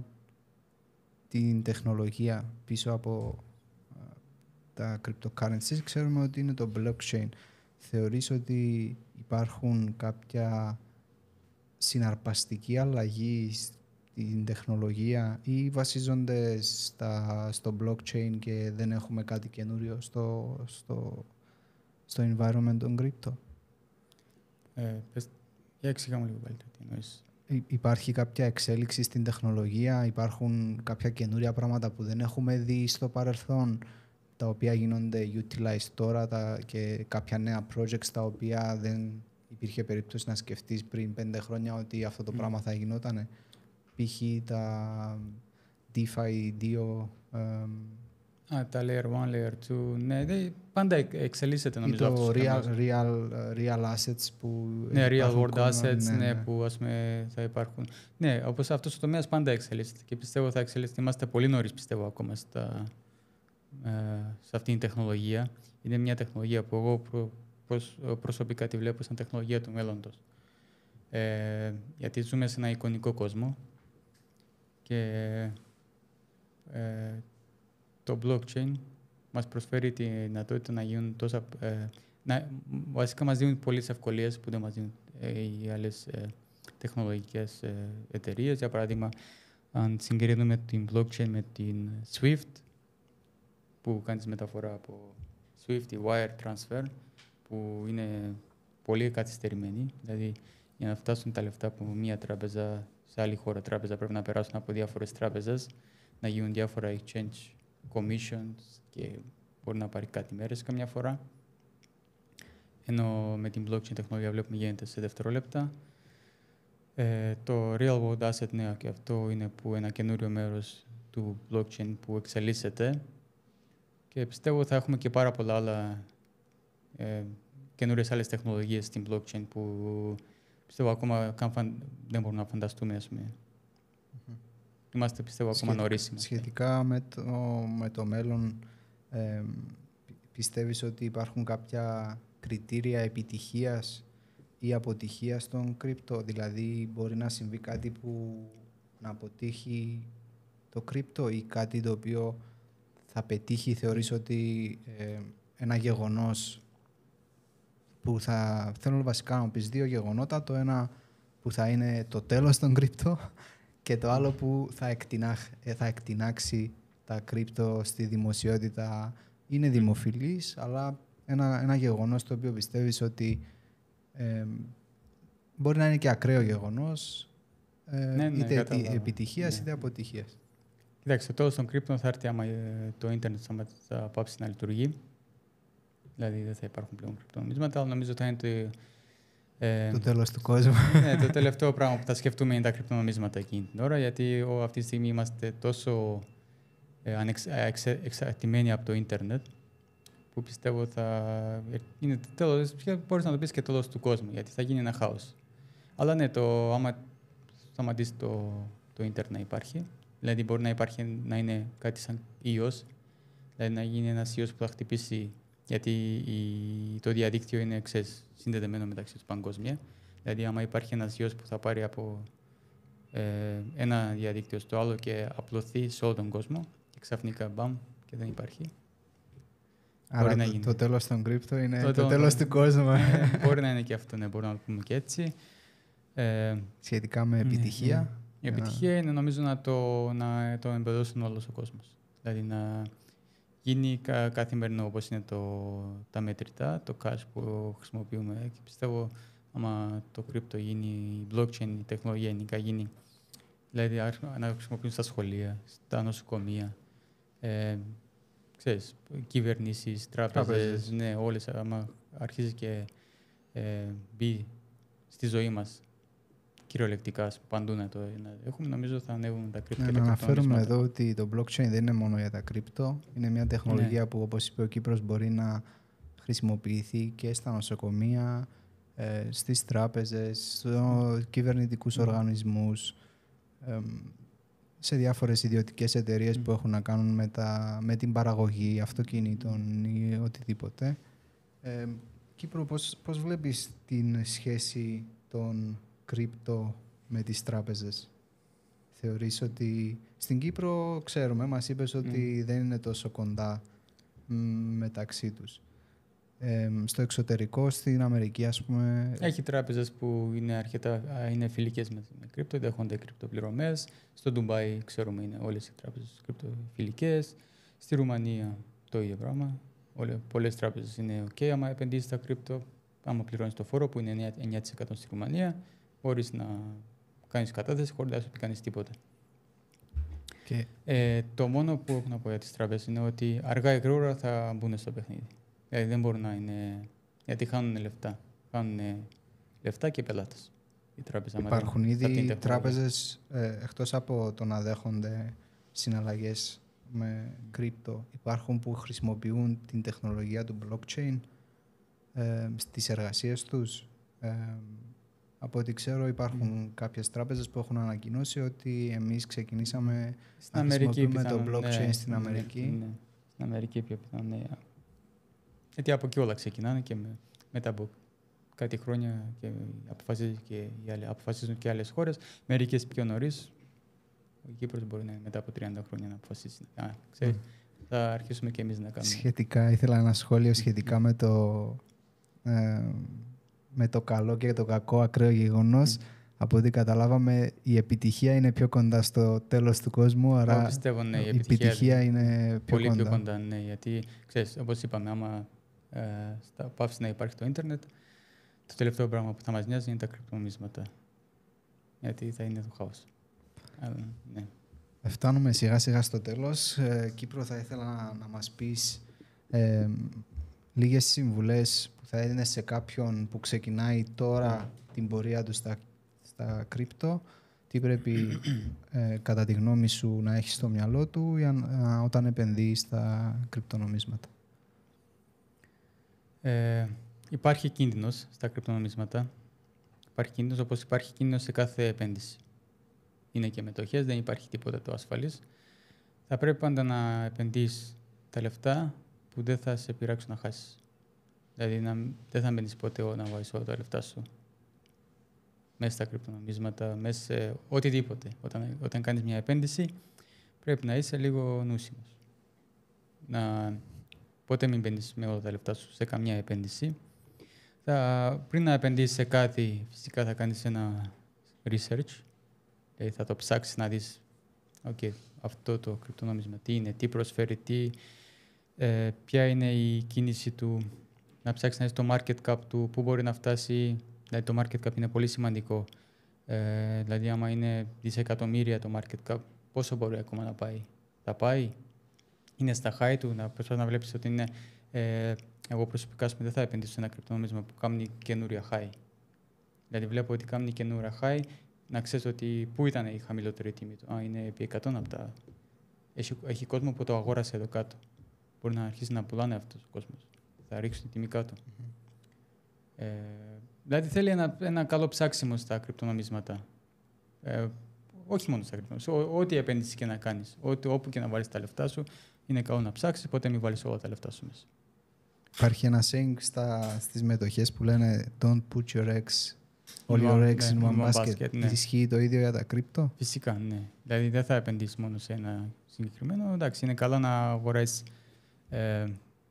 την τεχνολογία πίσω από τα cryptocurrencies, ξέρουμε ότι είναι το blockchain. Θεωρείς ότι υπάρχουν κάποια συναρπαστική αλλαγή στην τεχνολογία ή βασίζονται στο blockchain και δεν έχουμε κάτι καινούριο στο environment των crypto? Για εξηγά μου λίγο καλύτερα τι εννοείς. Υπάρχει κάποια εξέλιξη στην τεχνολογία, υπάρχουν κάποια καινούρια πράγματα που δεν έχουμε δει στο παρελθόν, τα οποία γίνονται utilized τώρα και κάποια νέα projects τα οποία δεν υπήρχε περίπτωση να σκεφτείς πριν 5 χρόνια ότι αυτό το πράγμα θα γινότανε. Π.χ. τα DeFi 2... τα Layer 1, Layer 2, ναι, πάντα εξελίσσεται νομίζω αυτό. Ή το real assets που... Ναι, real world assets, ναι, που ας πούμε θα υπάρχουν. Ναι, όπως αυτός ο τομέας πάντα εξελίσσεται και πιστεύω θα εξελίσσεται. Είμαστε πολύ νωρίς, πιστεύω, ακόμα σε αυτήν την τεχνολογία. Είναι μια τεχνολογία που εγώ προσωπικά τη βλέπω σαν τεχνολογία του μέλλοντος. Γιατί ζούμε σε ένα εικονικό κόσμο και το blockchain μας προσφέρει τη δυνατότητα να γίνουν τόσα... βασικά μας δίνουν πολλές ευκολίες που δεν μας δίνουν οι άλλες τεχνολογικές εταιρείες. Για παράδειγμα, αν συγκρίνουμε την blockchain με την SWIFT, που κάνεις μεταφορά από SWIFT ή wire transfer, που είναι πολύ καθυστερημένη. Δηλαδή, για να φτάσουν τα λεφτά από μία τράπεζα σε άλλη χώρα τράπεζα, πρέπει να περάσουν από διάφορες τράπεζες, να γίνουν διάφορα exchange commissions και μπορεί να πάρει κάτι μέρες καμιά φορά. Ενώ με την blockchain τεχνολογία βλέπουμε γίνεται σε δευτερόλεπτα. Το real world asset, ναι, και αυτό είναι που ένα καινούριο μέρος του blockchain που εξελίσσεται και πιστεύω θα έχουμε και πάρα πολλά άλλα καινούριες άλλες τεχνολογίες στην blockchain που πιστεύω ακόμα δεν μπορούμε να φανταστούμε, ας πούμε. Είμαστε, πιστεύω, ακόμα νωρίς. Σχετικά με το μέλλον, πιστεύεις ότι υπάρχουν κάποια κριτήρια επιτυχίας ή αποτυχίας των κρύπτο? Δηλαδή, μπορεί να συμβεί κάτι που να αποτύχει το κρύπτο ή κάτι το οποίο θα πετύχει? Θεωρείς ότι ένα γεγονός που θα... Θέλω βασικά να μου πεις 2 γεγονότα. Το ένα που θα είναι το τέλος των κρύπτο και το άλλο που θα εκτινάξει τα κρύπτο στη δημοσιότητα. Είναι δημοφιλής, αλλά ένα γεγονός το οποίο πιστεύεις ότι μπορεί να είναι και ακραίο γεγονός, είτε επιτυχίας είτε αποτυχίας. Κοιτάξτε, το τέλος των κρύπτων θα έρθει άμα το ίντερνετ θα πάψει να λειτουργεί. Δηλαδή δεν θα υπάρχουν πλέον κρυπτονομίσματα, αλλά νομίζω θα είναι το τέλος του κόσμου. Ναι, το τελευταίο πράγμα που θα σκεφτούμε είναι τα κρυπτονομίσματα εκείνη την ώρα, γιατί αυτή τη στιγμή είμαστε τόσο εξαρτημένοι από το ίντερνετ που πιστεύω θα είναι τέλος, μπορείς να το πεις και τέλος του κόσμου, γιατί θα γίνει ένα χάος. Αλλά ναι, άμα σταματήσει το ίντερνετ να υπάρχει, δηλαδή μπορεί να υπάρχει, να είναι κάτι σαν ιός, δηλαδή να γίνει ένας ιός που θα χτυπήσει, γιατί το διαδίκτυο είναι, συνδεδεμένο μεταξύ τους παγκόσμια. Δηλαδή, άμα υπάρχει ένας ιός που θα πάρει από ένα διαδίκτυο στο άλλο και απλωθεί σε όλο τον κόσμο και ξαφνικά μπαμ και δεν υπάρχει. Άρα το τέλος των κρύπτο είναι το τέλος του κόσμου. Μπορεί να είναι και αυτό, ναι, μπορούμε να το πούμε και έτσι. Σχετικά με επιτυχία. Η επιτυχία είναι νομίζω να το εμπεδώσουν όλος ο κόσμος. Δηλαδή να γίνει καθημερινό όπως είναι τα μετρητά, το cash που χρησιμοποιούμε. Και πιστεύω άμα το κρύπτο γίνει, η blockchain, η τεχνολογία γενικά γίνει, δηλαδή να χρησιμοποιούν στα σχολεία, στα νοσοκομεία, κυβερνήσεις, τράπεζες, ναι, όλες, άμα αρχίζει και μπει στη ζωή μας κυριολεκτικά, παντού να το έχουμε, νομίζω θα ανέβουν τα κρύπτο. Να αναφέρουμε εδώ ότι το blockchain δεν είναι μόνο για τα κρύπτο, είναι μια τεχνολογία που, όπως είπε ο Κύπρος, μπορεί να χρησιμοποιηθεί και στα νοσοκομεία, στις τράπεζες, στους κυβερνητικούς οργανισμούς, σε διάφορες ιδιωτικές εταιρείες που έχουν να κάνουν με την παραγωγή αυτοκινήτων ή οτιδήποτε. Κύπρο, πώς βλέπεις την σχέση των κρύπτο με τις τράπεζες? Θεωρείς ότι στην Κύπρο, ξέρουμε, μας είπες ότι δεν είναι τόσο κοντά μεταξύ τους. Στο εξωτερικό, στην Αμερική, ας πούμε... Έχει τράπεζες που είναι φιλικές με κρύπτο, δέχονται κρυπτοπληρωμές. Στο Ντουμπάι, ξέρουμε, είναι όλες οι τράπεζες κρυπτοφιλικές. Στη Ρουμανία το ίδιο πράγμα. Πολλές τράπεζες είναι OK άμα επενδύσεις στα κρύπτο. Άμα πληρώνεις το φόρο που είναι 9% στη Ρουμανία, μπορείς να κάνεις κατάθεση χωρίς να σου πει κανείς τίποτα. Το μόνο που έχω να πω για τις τράπεζες είναι ότι αργά ή γρήγορα θα μπουν στο παιχνίδι. Δηλαδή δεν μπορούν να είναι. Γιατί χάνουν λεφτά. Χάνουν λεφτά και πελάτες. Υπάρχουν ήδη τράπεζες, εκτός από το να δέχονται συναλλαγές με κρύπτο, υπάρχουν που χρησιμοποιούν την τεχνολογία του blockchain στις εργασίες τους. Από ό,τι ξέρω, υπάρχουν κάποιες τράπεζες που έχουν ανακοινώσει ότι εμείς ξεκινήσαμε να χρησιμοποιούμε το blockchain στην Αμερική. Ναι. Στην Αμερική πιο πιθανό, ναι. Γιατί από εκεί όλα ξεκινάνε και μετά από κάτι χρόνια και αποφασίζουν και άλλες χώρες. Μερικές πιο νωρίς. Ο Κύπρος μπορεί να είναι μετά από 30 χρόνια να αποφασίσει. Θα αρχίσουμε και εμείς να κάνουμε. Σχετικά, ήθελα ένα σχόλιο σχετικά με το καλό και το κακό ακραίο γεγονός. Από ό,τι καταλάβαμε, η επιτυχία είναι πιο κοντά στο τέλος του κόσμου, άρα πιστεύω, ναι, η επιτυχία είναι πολύ πιο κοντά. Ναι, γιατί, ξέρεις, όπως είπαμε, άμα πάψει να υπάρχει το ίντερνετ, το τελευταίο πράγμα που θα μας νοιάζει είναι τα κρυπτονομίσματα. Γιατί θα είναι το χάος. Ναι. Φτάνουμε σιγά σιγά στο τέλος. Κύπρο, θα ήθελα να μας πεις λίγες συμβουλές που θα έδινες σε κάποιον που ξεκινάει τώρα την πορεία του στα κρύπτο. Τι πρέπει κατά τη γνώμη σου να έχει στο μυαλό του όταν επενδύει στα κρυπτονομίσματα? Υπάρχει κίνδυνος στα κρυπτονομίσματα. Υπάρχει κίνδυνος όπως υπάρχει κίνδυνος σε κάθε επένδυση. Είναι και μετοχές, δεν υπάρχει τίποτα το ασφαλής. Θα πρέπει πάντα να επενδύσεις τα λεφτά που δεν θα σε πειράξουν να χάσεις. Δηλαδή δεν θα μπαίνεις ποτέ να βάζεις όλα τα λεφτά σου μέσα στα κρυπτονομίσματα, μέσα σε οτιδήποτε. Όταν κάνεις μια επένδυση πρέπει να είσαι λίγο νούσιμος. Ποτέ μην μπαίνεις με όλα τα λεφτά σου σε καμιά επένδυση. Πριν να επενδύσεις σε κάτι, φυσικά θα κάνεις ένα research. Δηλαδή θα το ψάξεις να δεις αυτό το κρυπτονόμισμα τι είναι, τι προσφέρει, ποια είναι η κίνηση του, να ψάξεις να δεις το market cap του, πού μπορεί να φτάσει. Δηλαδή το market cap είναι πολύ σημαντικό. Δηλαδή άμα είναι δισεκατομμύρια το market cap, πόσο μπορεί ακόμα να πάει? Θα πάει? Είναι στα high του? Να προσπαθείς να βλέπεις ότι είναι... εγώ προσωπικά δεν θα επενδύσω σε ένα κρυπτονόμισμα που κάνει καινούρια high. Δηλαδή βλέπω ότι κάνει καινούρια high, να ξέρεις ότι πού ήταν η χαμηλότερη τιμή του. Είναι επί 100 από τα... Έχει κόσμο που το αγόρασε εδώ κάτω. μπορεί να αρχίσει να πουλάνε αυτός ο κόσμος. Θα ρίξουν την τιμή κάτω. Δηλαδή θέλει ένα καλό ψάξιμο στα κρυπτονομίσματα. Όχι μόνο στα κρυπτονομίσματα. Ό,τι επένδυση και να κάνεις, όπου και να βάλεις τα λεφτά σου, είναι καλό να ψάξεις, οπότε μην βάλεις όλα τα λεφτά σου μέσα. Υπάρχει ένα saying στις μετοχές που λένε «Don't put your eggs, all your eggs in one basket». Ναι. Ισχύει το ίδιο για τα κρύπτο? Φυσικά, ναι. Δηλαδή δεν θα επενδύσεις μόνο σε ένα συγκεκριμένο. Εντάξει, είναι καλό να αγοράσεις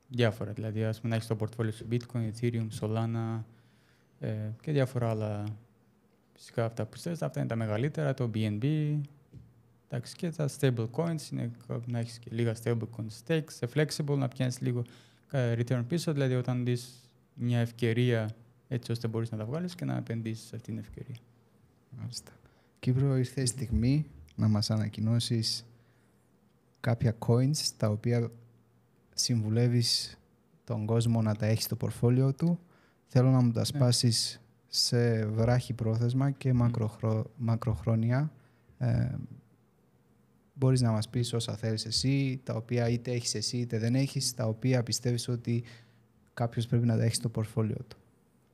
διάφορα. Δηλαδή, ας πούμε, να έχεις το πορτφόλιο σου Bitcoin, Ethereum, Solana και διάφορα άλλα. Φυσικά αυτά που θες, αυτά είναι τα μεγαλύτερα, το BNB. Εντάξει, και τα stable coins, είναι να έχεις και λίγα stable coin stakes, σε flexible, να πιάνεις λίγο return πίσω, δηλαδή όταν δεις μια ευκαιρία έτσι ώστε μπορείς να τα βγάλεις και να επενδύσεις σε αυτήν την ευκαιρία. Μάλιστα. Κύπρο, ήρθε η στιγμή να μας ανακοινώσεις κάποια coins τα οποία συμβουλεύεις τον κόσμο να τα έχει στο πορφόλιο του. Θέλω να μου τα σπάσεις σε βράχη πρόθεσμα και μακροχρόνια. Μπορείς να μας πεις όσα θέλεις εσύ, τα οποία είτε έχεις εσύ είτε δεν έχεις, τα οποία πιστεύεις ότι κάποιος πρέπει να τα έχει στο πορφόλιο του.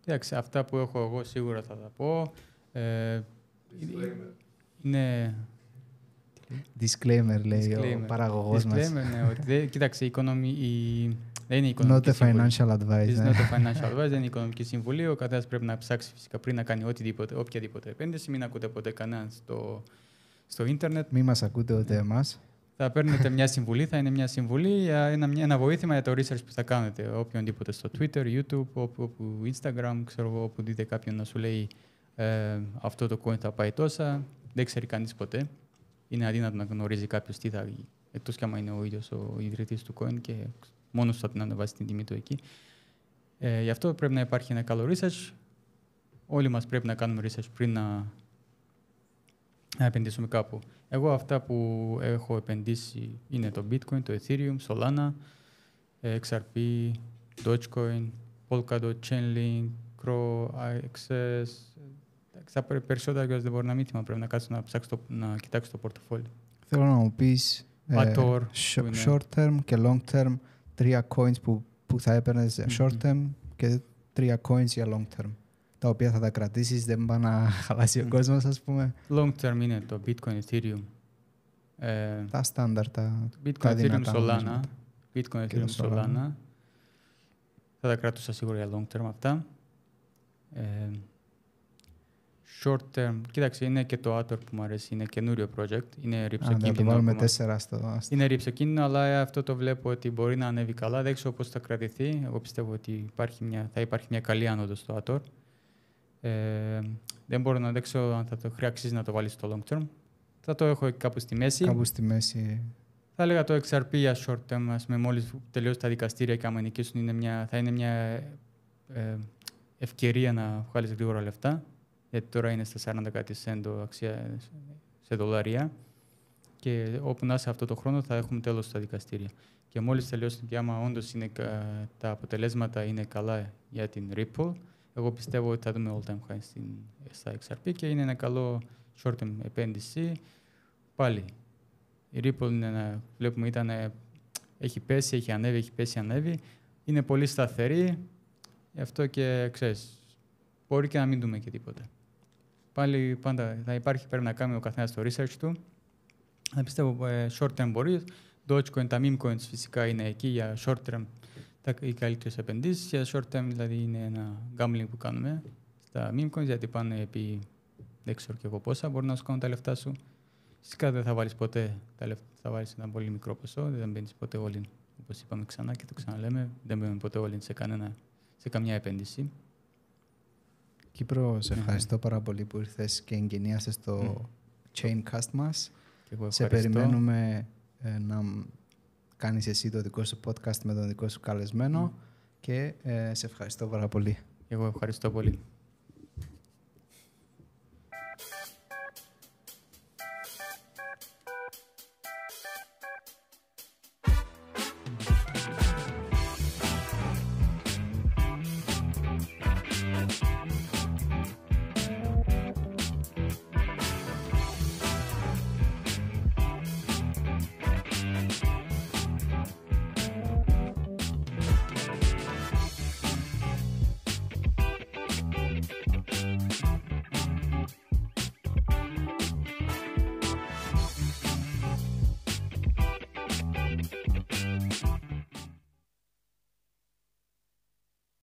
Εντάξει, αυτά που έχω εγώ σίγουρα θα τα πω. Είναι... Disclaimer, λέει ο παραγωγός μας. Ναι, ότι κοίταξε, δεν είναι οικονομική Not a financial advice. Not a financial advice, δεν είναι οικονομική συμβουλή. Ο καθένας πρέπει να ψάξει φυσικά πριν να κάνει οποιαδήποτε επένδυση. Μην ακούτε ποτέ κανέναν στο ίντερνετ. Μην μας ακούτε ούτε εμάς. Θα παίρνετε μια συμβουλή, θα είναι μια συμβουλή, ένα βοήθημα για το research που θα κάνετε. Οποιονδήποτε στο Twitter, YouTube, όπου Instagram, ξέρω εγώ, όπου δείτε κάποιον να σου λέει αυτό το coin θα πάει τόσα. Δεν ξέρει κανείς ποτέ. Είναι αδύνατο να γνωρίζει κάποιος τι θα βγει. Εκτός κι άμα είναι ο ίδιος ο ιδρυτής του coin και μόνος θα την ανεβάσει την τιμή του εκεί. Γι' αυτό πρέπει να υπάρχει ένα καλό research. Όλοι μας πρέπει να κάνουμε research πριν να επενδύσουμε κάπου. Εγώ αυτά που έχω επενδύσει είναι το Bitcoin, το Ethereum, Solana, XRP, Dogecoin, Polkadot, Chainlink, Crow, IXS. Τα περισσότερα δεν μπορώ να μην θυμάμαι. Πρέπει να κάτσω να ψάξω να κοιτάξω το πορτοφόλιο. Θέλω να μου πεις short term και long term, 3 coins που θα έπαιρνες short term και 3 coins για long term, τα οποία θα τα κρατήσεις, δεν πάει να χαλάσει ο κόσμος, ας πούμε. Long term είναι το Bitcoin, Ethereum. Τα στάνταρ, τα Bitcoin, Ethereum, Solana. Bitcoin, Ethereum, Solana. Θα τα κρατούσα σίγουρα για long term αυτά. Short term, κοίταξε, είναι και το Ator που μου αρέσει, είναι καινούριο project, είναι ρυψοκίνδυνο. Να το βάλουμε 4 στο... Είναι ρυψοκίνδυνο, αλλά αυτό το βλέπω ότι μπορεί να ανέβει καλά. Δεν ξέρω πώς θα κρατηθεί. Εγώ πιστεύω ότι θα υπάρχει μια καλή άνοδος στο Ator. Δεν ξέρω αν θα το αξίζει να το βάλεις στο long term. Θα το έχω κάπου στη μέση. Κάπου στη μέση. Θα έλεγα το XRP για short term, ας πούμε, μόλις τελειώσει τα δικαστήρια και άμα νικήσουν, θα είναι μια ευκαιρία να βγάλεις γρήγορα λεφτά. Γιατί τώρα είναι στα 40 κάτι σέντο αξία σε δολάρια. Και όπου να είσαι αυτό το χρόνο θα έχουμε τέλος στα δικαστήρια. Και μόλις τελειώσουν και άμα όντως τα αποτελέσματα είναι καλά για την Ripple, εγώ πιστεύω ότι θα δούμε all time high στα XRP και είναι ένα καλό short-term επένδυση. Πάλι, η Ripple βλέπουμε έχει πέσει, έχει ανέβει, έχει πέσει, ανέβει. Είναι πολύ σταθερή, γι' αυτό και ξέρεις, μπορεί και να μην δούμε και τίποτα. Πάλι πάντα θα υπάρχει, πρέπει να κάνει ο καθένας το research του. Θα πιστεύω short-term μπορεί. Dogecoin, τα meme coins φυσικά είναι εκεί για short-term οι καλύτερες επενδύσεις. Για short-term δηλαδή είναι ένα gambling που κάνουμε στα meme coins, γιατί πάνε επί δεν ξέρω και εγώ πόσα μπορεί να σου κάνουν τα λεφτά σου. Φυσικά δεν θα βάλεις ποτέ τα λεφτά, θα βάλεις ένα πολύ μικρό ποσό, δεν μπαίνεις ποτέ all in. Όπως είπαμε ξανά και το ξαναλέμε, δεν μπαίνουμε ποτέ all in σε καμιά επένδυση. Κύπρο, σε ευχαριστώ πάρα πολύ που ήρθες και εγκαινίασες το Chaincast μας. Σε περιμένουμε να κάνεις εσύ το δικό σου podcast με τον δικό σου καλεσμένο και σε ευχαριστώ πάρα πολύ. Εγώ ευχαριστώ πολύ.